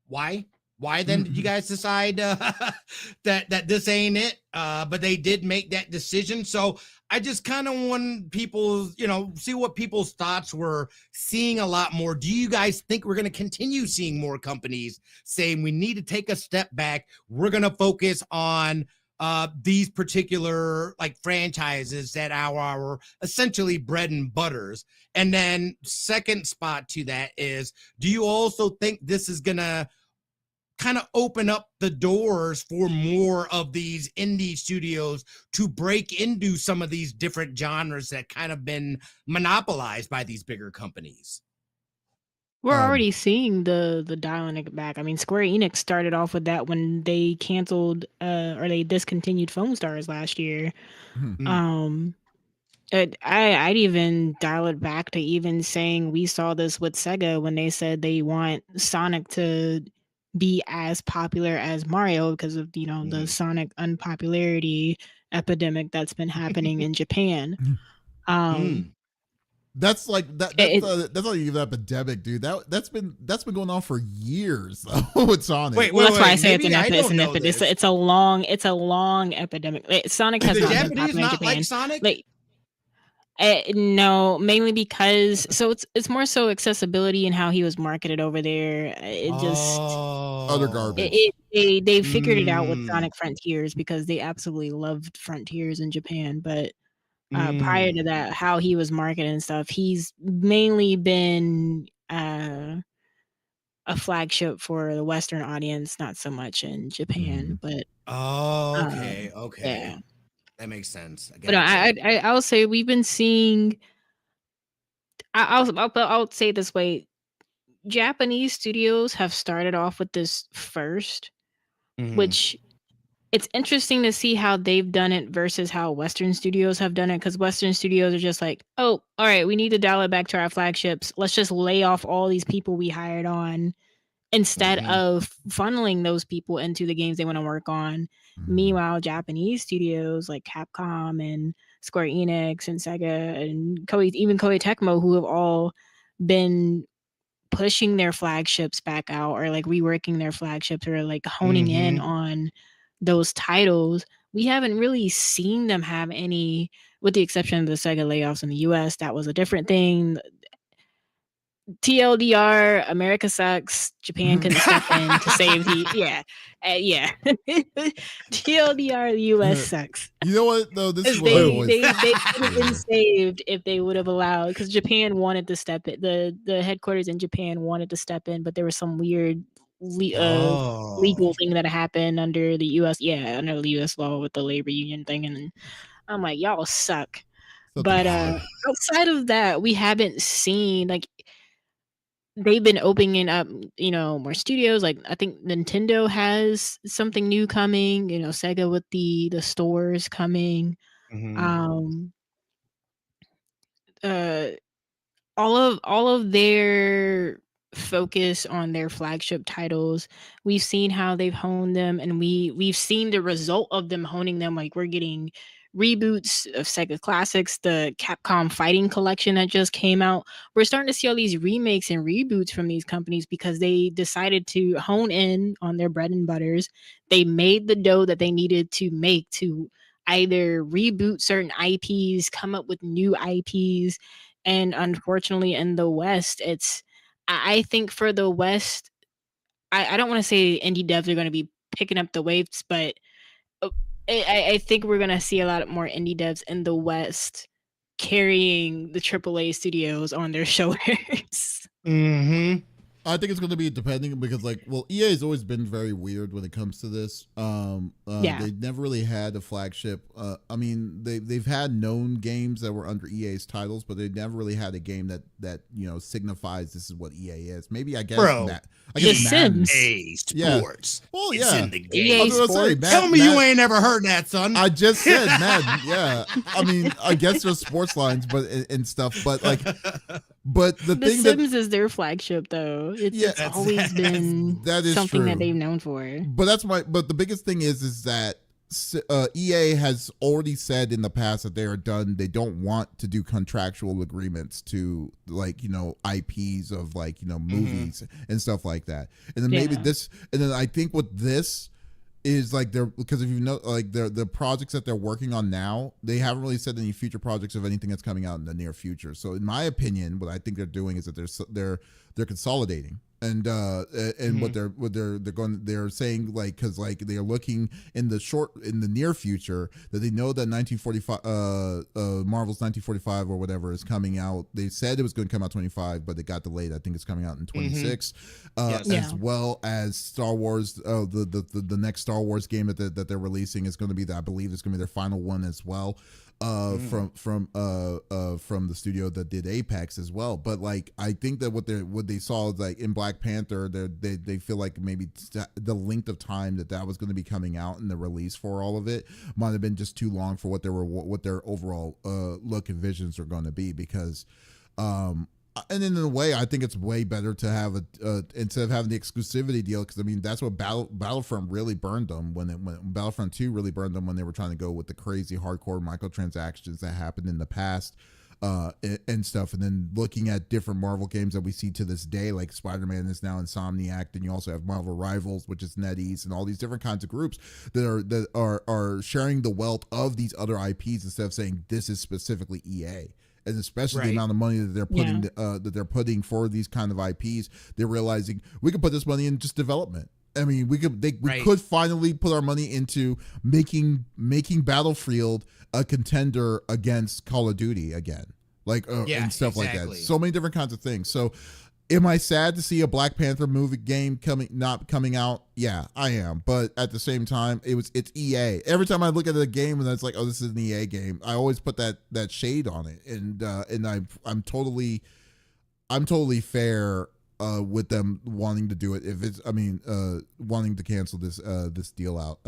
why then did you guys decide that this ain't it? But they did make that decision. So I just kind of want people, see what people's thoughts were, seeing a lot more. Do you guys think we're going to continue seeing more companies saying we need to take a step back? We're going to focus on these particular like franchises that are our essentially bread and butters. And then second spot to that is, do you also think this is going to kind of open up the doors for more of these indie studios to break into some of these different genres that kind of been monopolized by these bigger companies? We're already seeing the dialing it back. I mean, Square Enix started off with that when they canceled or they discontinued Foam Stars last year. I'd even dial it back to even saying we saw this with Sega when they said they want Sonic to be as popular as Mario because of the Sonic unpopularity epidemic that's been happening in Japan. That's like that. That's like an epidemic, dude. That's been going on for years with Sonic. Well, that's why I say it's an epidemic. It's a long epidemic. Sonic has not been popular in Japan. Like Sonic? No, mainly because it's more so accessibility and how he was marketed over there. It just other garbage. They figured it out with Sonic Frontiers because they absolutely loved Frontiers in Japan. But prior to that, how he was marketed and stuff, he's mainly been a flagship for the Western audience, not so much in Japan. But okay. Yeah. That makes sense. But I'll say we've been seeing. I'll say it this way: Japanese studios have started off with this first, which it's interesting to see how they've done it versus how Western studios have done it. Because Western studios are just like, oh, all right, we need to dial it back to our flagships. Let's just lay off all these people we hired on, instead of funneling those people into the games they want to work on. Meanwhile, Japanese studios like Capcom and Square Enix and Sega and even Koei Tecmo, who have all been pushing their flagships back out or like reworking their flagships or like honing in on those titles, we haven't really seen them have any, with the exception of the Sega layoffs in the US. That was a different thing. TLDR, America sucks. Japan couldn't step in to save the TLDR, the US sucks. You know what though? This is they could have been saved if they would have allowed, because Japan wanted to step in. The headquarters in Japan wanted to step in, but there was some weird legal thing that happened under the US. Yeah, under the US law with the labor union thing, and I'm like, y'all suck. But outside of that, we haven't seen like. They've been opening up, more studios. Like I think Nintendo has something new coming. Sega with the stores coming. All of their focus on their flagship titles, we've seen how they've honed them, and we've seen the result of them honing them. Like we're getting reboots of Sega classics, the Capcom Fighting Collection that just came out. We're starting to see all these remakes and reboots from these companies because they decided to hone in on their bread and butters. They made the dough that they needed to make to either reboot certain IPs, come up with new IPs. And unfortunately, in the West, I think for the West, I don't want to say indie devs are going to be picking up the waves, but uh, I think we're going to see a lot more indie devs in the West carrying the AAA studios on their shoulders. Mm-hmm. I think it's going to be depending because, like, well, EA has always been very weird when it comes to this. Yeah. They never really had a flagship. I mean, they've had known games that were under EA's titles, but they never really had a game that signifies this is what EA is. Maybe I guess The Sims. Sports. Yeah. Well, it's yeah. in the game. EA Sports. Tell me you ain't never heard that, son. I just said Madden. Yeah. I mean, I guess there's sports lines, but and stuff, but like. But the thing Sims is their flagship, though. It's always been something true. that they've known for. But but the biggest thing is that EA has already said in the past that they are done. They don't want to do contractual agreements to IPs of movies and stuff like that. And then maybe this, and then I think with this is like because if you know the projects that they're working on now, they haven't really said any future projects of anything that's coming out in the near future. So in my opinion, what I think they're doing is that they're consolidating. And what they're saying, like, because like they are looking in the near future that they know that 1945 Marvel's 1945 or whatever is coming out. They said it was going to come out 25, but it got delayed. I think it's coming out in 26, as well as Star Wars. The next Star Wars game that they're releasing is going to be I believe it's going to be their final one as well. From the studio that did Apex as well. But like I think that what they saw is like in Black Panther, they feel like maybe the length of time that was going to be coming out and the release for all of it might have been just too long for what their overall look and visions are going to be, because and in a way, I think it's way better to have instead of having the exclusivity deal, because I mean that's what Battlefront really burned them when Battlefront 2 really burned them when they were trying to go with the crazy hardcore microtransactions that happened in the past and stuff. And then looking at different Marvel games that we see to this day, like Spider-Man is now Insomniac, and you also have Marvel Rivals, which is NetEase, and all these different kinds of groups that are sharing the wealth of these other IPs instead of saying this is specifically EA. And especially the amount of money that they're putting for these kind of IPs, they're realizing we could put this money in just development. I mean, we could finally put our money into making Battlefield a contender against Call of Duty again, and stuff like that. So many different kinds of things. So, am I sad to see a Black Panther movie game not coming out? Yeah, I am. But at the same time, it's EA. Every time I look at a game and it's like, oh, this is an EA game, I always put that shade on it, and I'm totally fair with them wanting to do it. If it's, wanting to cancel this deal out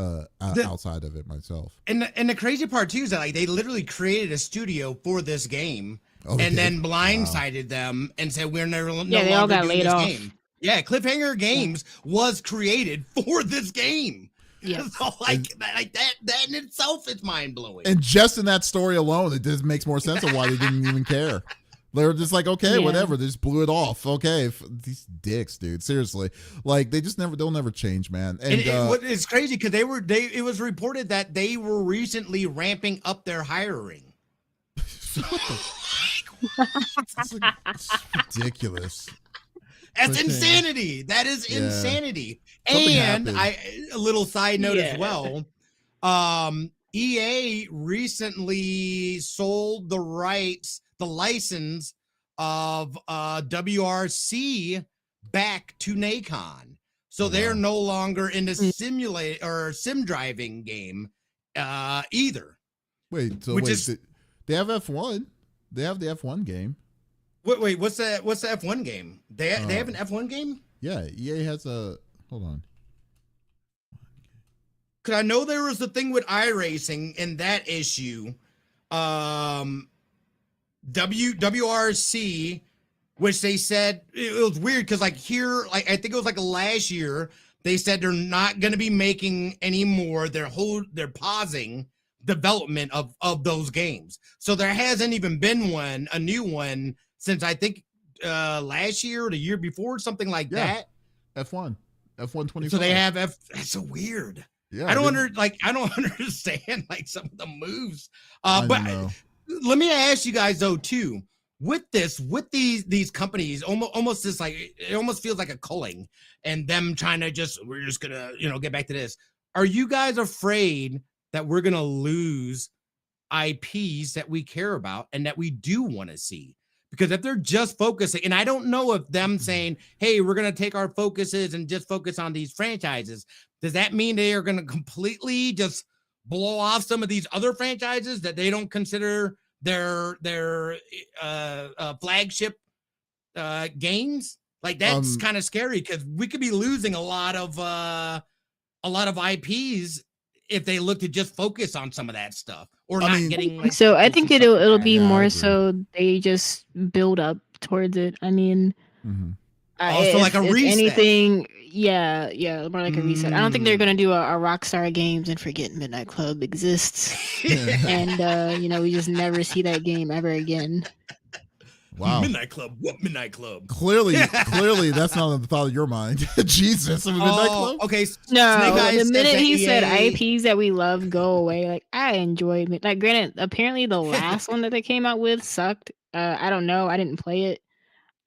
outside of it myself. And the crazy part too is that like they literally created a studio for this game. And then blindsided them and said we're no longer they all got doing laid this off. game. Yeah, Cliffhanger Games was created for this game. Yeah, so that in itself is mind blowing. And just in that story alone, it just makes more sense of why they didn't even care. They were just like, okay, whatever. They just blew it off. Okay, these dicks, dude. Seriously, like they'll never change, man. And it's crazy because it was reported that they were recently ramping up their hiring. It's ridiculous. That's insanity. That is insanity. And a little side note as well. EA recently sold the license of WRC back to Nacon. So they're no longer in the simulator or sim driving game either. Wait, they have F1. They have the F1 game. Wait, what's the F1 game? They have an F1 game? Yeah, EA has a. Hold on. Cause I know there was a thing with iRacing in that issue. WRC, which they said it was weird because I think it was like last year they said they're not going to be making any more. They're pausing, development of those games. So there hasn't even been a new one since I think last year or the year before, something like that. F1 25. So they have that's so weird. Yeah, I don't understand like some of the moves. I But know. let me ask you guys though too, with these companies, almost this like, it almost feels like a culling and them trying to we're just gonna, get back to this. Are you guys afraid that we're gonna lose IPs that we care about and that we do want to see? Because if they're just focusing, and I don't know if them saying, hey, we're going to take our focuses and just focus on these franchises, does that mean they are going to completely just blow off some of these other franchises that they don't consider their flagship games? Like, that's kind of scary, because we could be losing a lot of IPs if they look to just focus on some of that stuff, or not getting. Like, so I think it'll be more so they just build up towards it. I mean, also like a reset. Anything, yeah, more like a reset. I don't think they're gonna do a Rockstar Games and forget Midnight Club exists, and we just never see that game ever again. Wow. Midnight Club. What Midnight Club? Clearly, that's not on the thought of your mind. Jesus, Midnight Club. Okay. No, the minute he said IPs that we love go away, like, I enjoyed it. Like, granted, apparently the last one that they came out with sucked. I don't know. I didn't play it.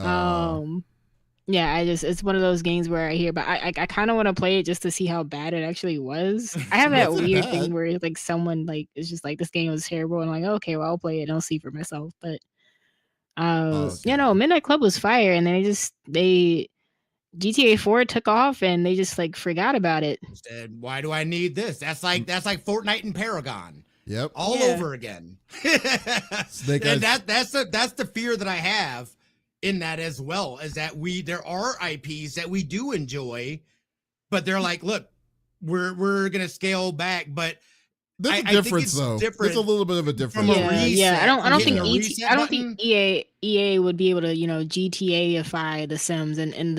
Yeah, it's one of those games where I hear, but I kind of want to play it just to see how bad it actually was. I have that weird thing where like someone like is just like, this game was terrible, and I'm like, okay, well, I'll play it and I'll see for myself. But Midnight Club was fire, and they GTA 4 took off and they just like forgot about it. Said, why do I need this? That's like Fortnite and Paragon. Yep. All over again. And that's the fear that I have in that as well, is that there are IPs that we do enjoy, but they're like, look, we're gonna scale back, but there's a difference though. There's a little bit of a difference. I don't think EA would be able to, GTA-ify The Sims in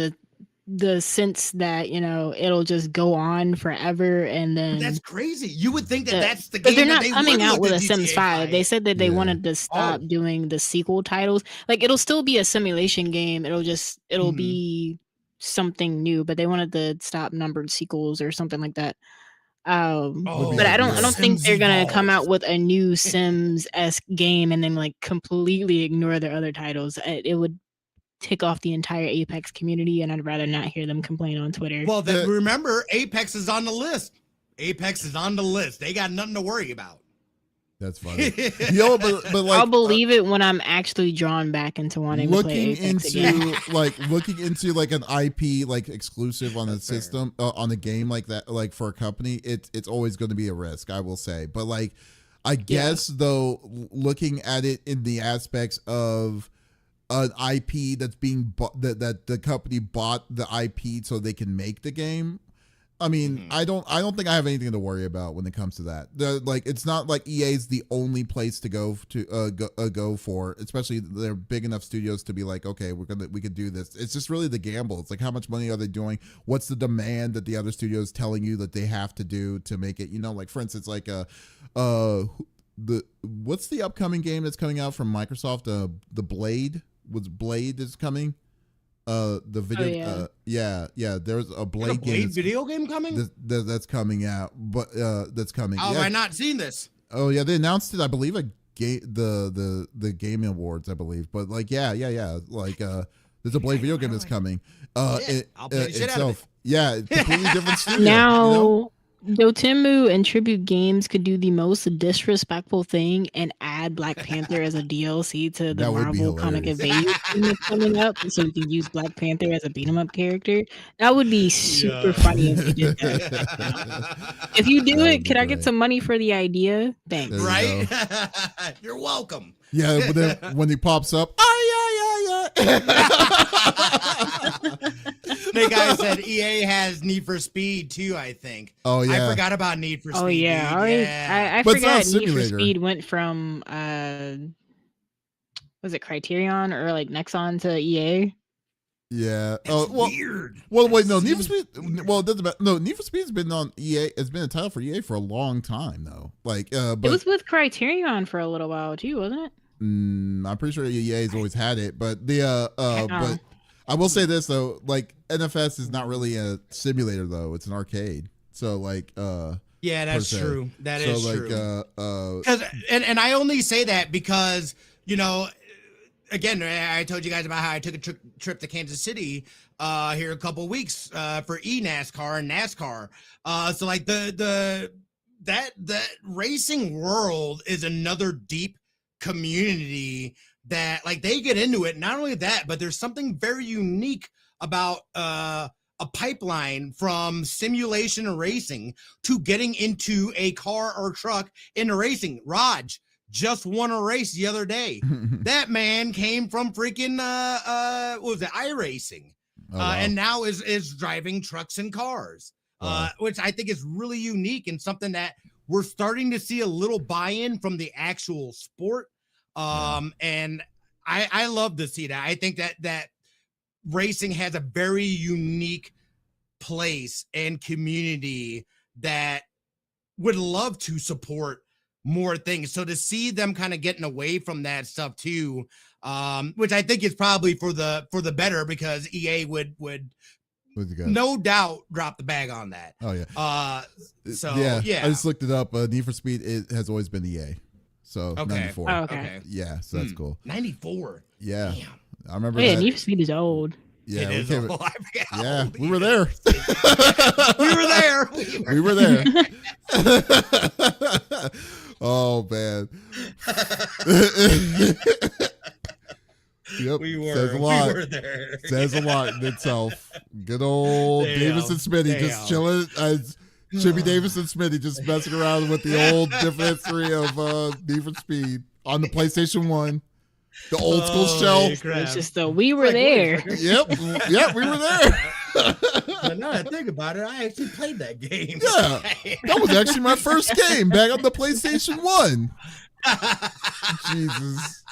the sense that, it'll just go on forever, and then that's crazy. You would think that's the game. But they're not coming out with a Sims 5. They said that they wanted to stop doing the sequel titles. Like, it'll still be a simulation game. It'll be something new, but they wanted to stop numbered sequels or something like that. But I don't think they're gonna come out with a new Sims-esque game and then like completely ignore their other titles. It would tick off the entire Apex community, and I'd rather not hear them complain on Twitter. Well, remember, Apex is on the list. They got nothing to worry about. That's funny. But like, I'll believe it when I'm actually drawn back into wanting to play Apex again. looking into like an IP like exclusive on the system, on the game like that, like for a company, it's always going to be a risk, I will say. But like, I guess though, looking at it in the aspects of an IP that's being bought, that the company bought the IP so they can make the game. I mean, I don't think I have anything to worry about when it comes to that. Like, it's not like EA is the only place to go for, especially they're big enough studios to be like, okay, we could do this. It's just really the gamble. It's like, how much money are they doing? What's the demand that the other studio is telling you that they have to do to make it? Like, for instance, like what's the upcoming game that's coming out from Microsoft? The Blade is coming. The video, there's a Blade game. Video game coming. That's coming out, but that's coming. How have I not seen this? Oh yeah, they announced it. I believe the Game Awards, I believe. But like, like there's a Blade video game that's coming. I'll play the shit out of it. Yeah, completely different studio. Now, Dotemu and Tribute Games could do the most disrespectful thing and add Black Panther as a DLC to the Marvel comic Invasion coming up, so you can use Black Panther as a beat 'em up character. That would be super funny if you did that. If you do it, can I get some money for the idea? Thanks. Right? You're welcome. Yeah, but then when he pops up, Snake Eyes said EA has Need for Speed too, I think. Oh yeah, I forgot about Need for Speed. Oh yeah, I forgot Need for Speed went from was it Criterion or like Nexon to EA? Yeah. That's weird. Well, wait, That's no, Need for Speed. Well, it doesn't matter. No, Need for Speed's been on EA. It's been a title for EA for a long time, though. Like, but it was with Criterion for a little while too, wasn't it? I'm pretty sure EA's always had it. But but I will say this though, like NFS is not really a simulator though; it's an arcade. So like, yeah, that's true. That is like, true. And I only say that because again, I told you guys about how I took a trip to Kansas City here a couple weeks for eNASCAR and NASCAR. So like that racing world is another deep community that like they get into it. Not only that, but there's something very unique about a pipeline from simulation and racing to getting into a car or truck into racing. Raj just won a race the other day. That man came from freaking what was it, iRacing, wow. And now is driving trucks and cars, which I think is really unique and something that we're starting to see a little buy-in from the actual sport. And I love to see that. I think that racing has a very unique place and community that would love to support more things. So to see them kind of getting away from that stuff too, which I think is probably for the better, because EA would no doubt drop the bag on that. Oh yeah. So yeah. I just looked it up. Need for Speed, it has always been EA. So okay. 94. Oh, okay. Yeah, so that's cool. 94. Yeah. Damn. I remember that. Need for Speed is old. Yeah, it is old. Yeah, we were there. We were there. Oh man. Yep. We were. Says a lot. We were there. Says a lot in itself. Good old Davis and Smitty just chilling. Chippy Davis and Smitty just messing around with the old different history of Need for Speed on the PlayStation 1. The old school shell. It's just we were there. Yep, we were there. But now that I think about it, I actually played that game. Yeah, that was actually my first game back on the PlayStation 1. Jesus.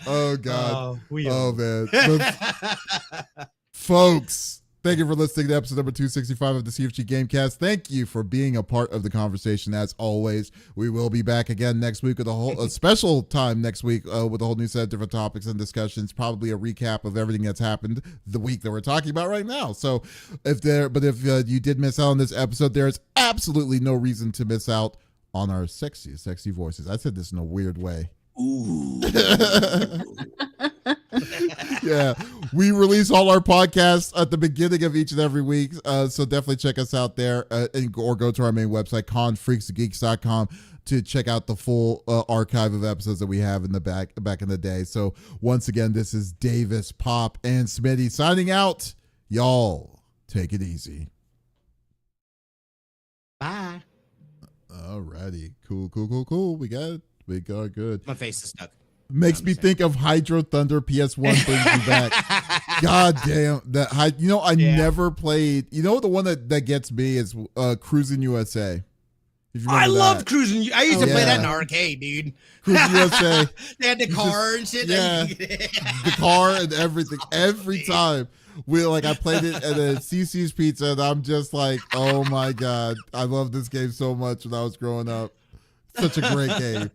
Oh God. Oh man. But, folks, thank you for listening to episode number 265 of the CFG Game Cast. Thank you for being a part of the conversation as always. We will be back again next week with a special time next week with a whole new set of different topics and discussions, probably a recap of everything that's happened the week that we're talking about right now. So if you did miss out on this episode, there's absolutely no reason to miss out on our sexy voices. I said this in a weird way. Ooh. Yeah, we release all our podcasts at the beginning of each and every week, so definitely check us out there or go to our main website confreaksgeeks.com to check out the full archive of episodes that we have in the back in the day. So once again, this is Davis, Pop, and Smitty signing out. Y'all take it easy. Bye. Alrighty, cool. We got good. My face is stuck. Makes me think of Hydro Thunder. PS1 brings me back. God damn that! I never played. The one that gets me is Cruising USA. I love Cruising. I used to play that in arcade, dude. Cruising USA. They had the car and shit. Yeah, the car and everything. Every time I played it at a CC's Pizza, and I'm just like, oh my God, I love this game so much when I was growing up. Such a great game.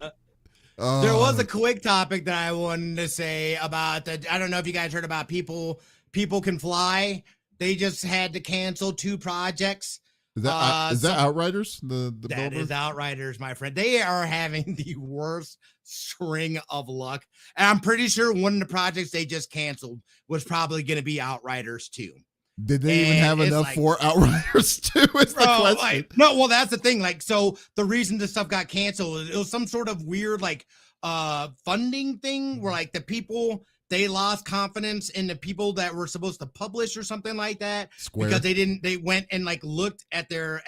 There was a quick topic that I wanted to say about I don't know if you guys heard about People Can Fly. They just had to cancel 2 projects. Is that Outriders? That is Outriders, my friend. They are having the worst string of luck. And I'm pretty sure one of the projects they just canceled was probably going to be Outriders 2. Did they even have enough for Outriders 2? Is the question. No, well, that's the thing. So the reason this stuff got canceled is it was some sort of weird funding thing where the people, they lost confidence in the people that were supposed to publish or something like that. Square. Because they went and looked at their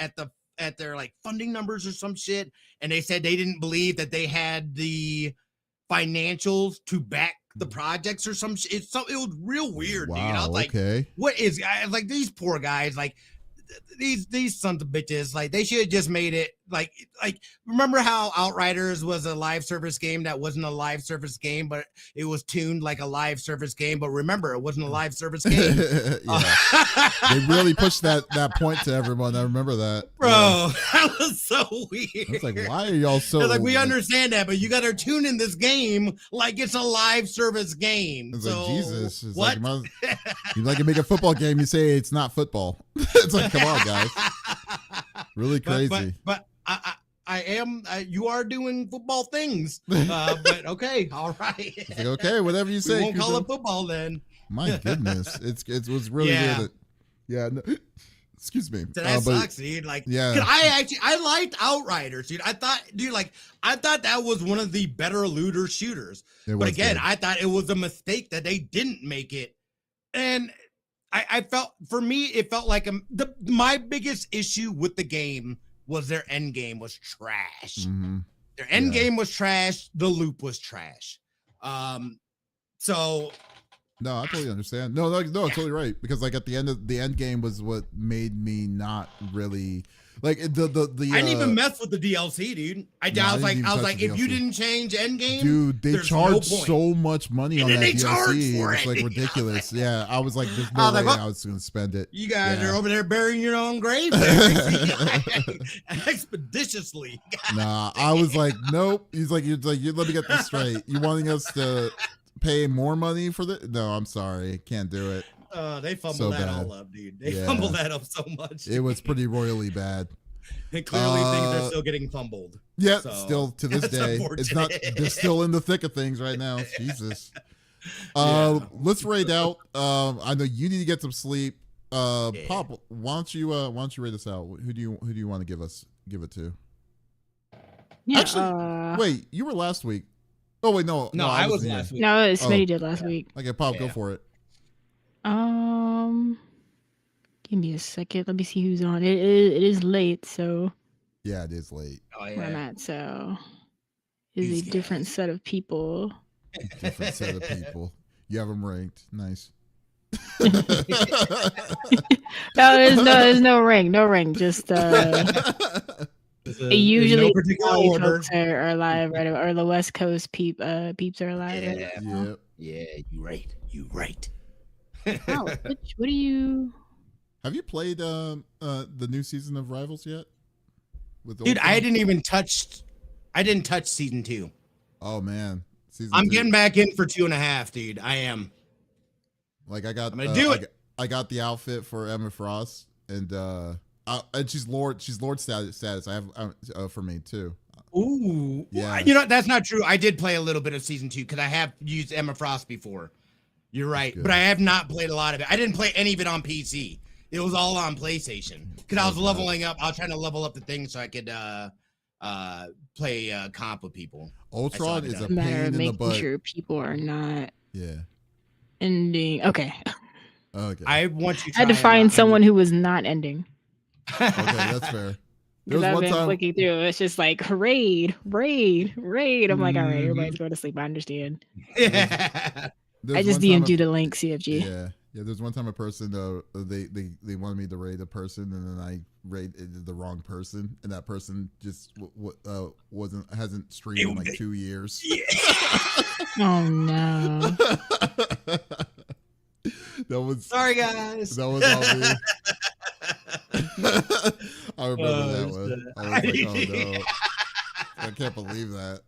funding numbers or some shit, and they said they didn't believe that they had the financials to back the projects or some shit. It was real weird, wow, dude. I was okay. what is these poor guys these sons of bitches, like they should have just made it like remember how Outriders was a live service game that wasn't a live service game, but it was tuned like a live service game. But remember, it wasn't a live service game. They really pushed that point to everyone. I remember that, bro. Yeah. That was so weird. It's like, why are y'all so? They're like, we understand that, but you got to tune in this game like it's a live service game. It's so, like Jesus. It's what? Like, you like to make a football game, you say it's not football. It's like, come on, guys. Really crazy. But I am. You are doing football things. But okay, all right. It's like, okay, whatever you say. We won't call it football then. My goodness, it was really weird. Yeah. No, excuse me. So that sucks, dude. Like, yeah. I liked Outriders, dude. I thought that was one of the better looter shooters. But again, good. I thought it was a mistake that they didn't make it, and I felt, for me, it felt like my biggest issue with the game was their end game was trash. Mm-hmm. Their end game was trash. The loop was trash. So. No, I totally understand. No, totally right. Because like at the end game was what made me not really like the I didn't even mess with the DLC, dude. I was like, if you didn't change end game, dude, they charged so much money on that DLC. It's like ridiculous. Yeah, I was like, there's no way I was gonna spend it. You guys are over there burying your own grave expeditiously. Nah, I was like, nope. He's like, let me get this straight. You wanting us to pay more money for the? No, I'm sorry, can't do it. They fumbled that all up, dude. They fumbled that up so much. It was pretty royally bad. They clearly think they're still getting fumbled. Yeah, so, still to this day. It's not. They're still in the thick of things right now. Jesus. Let's raid out. I know you need to get some sleep. Pop, why don't you raid us out? Who do you want to give it to? Yeah, actually, wait, you were last week. Oh wait, no, I was last week. No, Smitty did last week. Okay, Pop, go for it. Give me a second. Let me see who's on. It is late, so. Yeah, it is late. Oh yeah. Where I'm at, so. It's a different set of people. Different set of people. You have them ranked. Nice. No, there's no rank. Just usually no particular order. Folks are alive, right? Or the West Coast peeps are alive. Yeah, right? Yeah, you right. Oh, what do you? Have you played the new season of Rivals yet? Dude, I didn't touch season 2. Oh man, I'm getting back in for 2.5, dude. I am. Like I'm gonna do it. I got the outfit for Emma Frost, and she's Lord status. I have for me too. Ooh, yeah. You know that's not true. I did play a little bit of season 2 because I have used Emma Frost before. You're right, but I have not played a lot of it. I didn't play any of it on PC. It was all on PlayStation because I was leveling up. I was trying to level up the thing so I could play comp with people. Ultron is a pain in the butt. Making sure people are not ending. Okay. I want you. I had to find someone who was not ending. Okay, that's fair. Because I've been clicking through. It's just like raid. I'm like, all right, everybody's going to sleep. I understand. Yeah. I just DM'd you the link, CFG. Yeah. There's one time a person they wanted me to raid a person, and then I raided the wrong person, and that person just hasn't streamed in like 2 years. Yeah. Oh no. That was sorry, guys. That was all me. I remember that one. I was like, oh no, I can't believe that.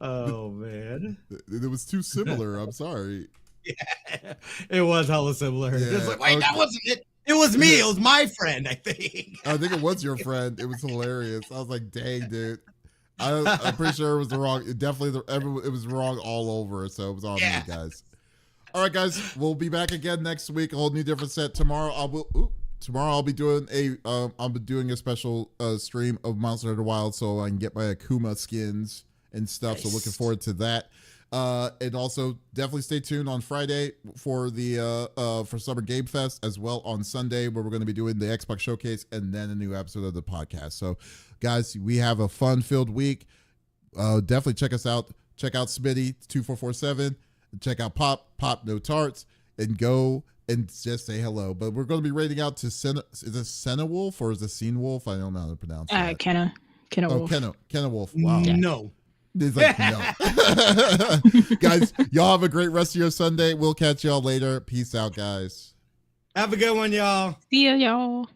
Oh man, it was too similar. I'm sorry. Yeah, it was hella similar. Yeah. It's like, wait, that wasn't it. It was me. It was my friend, I think. I think it was your friend. It was hilarious. I was like, dang, dude. I'm pretty sure it was the wrong. It was wrong all over. So it was on me, guys. All right, guys. We'll be back again next week. A whole new different set. Tomorrow I'll be doing a special stream of Monster Hunter Wild, so I can get my Akuma skins and stuff. Nice. So looking forward to that. And also definitely stay tuned on Friday for the for Summer Game Fest, as well on Sunday, where we're going to be doing the Xbox Showcase and then a new episode of the podcast. So guys, we have a fun-filled week. Definitely check us out. Check out Smitty 2447. Check out Pop No Tarts, and go and just say hello. But we're going to be rating out to is it Senna Wolf or is it Scene Wolf? I don't know how to pronounce that. Kenna Wolf. Kenna Wolf. Wow. No. He's like, no. Guys, y'all have a great rest of your Sunday. We'll catch y'all later. Peace out, guys. Have a good one, y'all. See ya, y'all.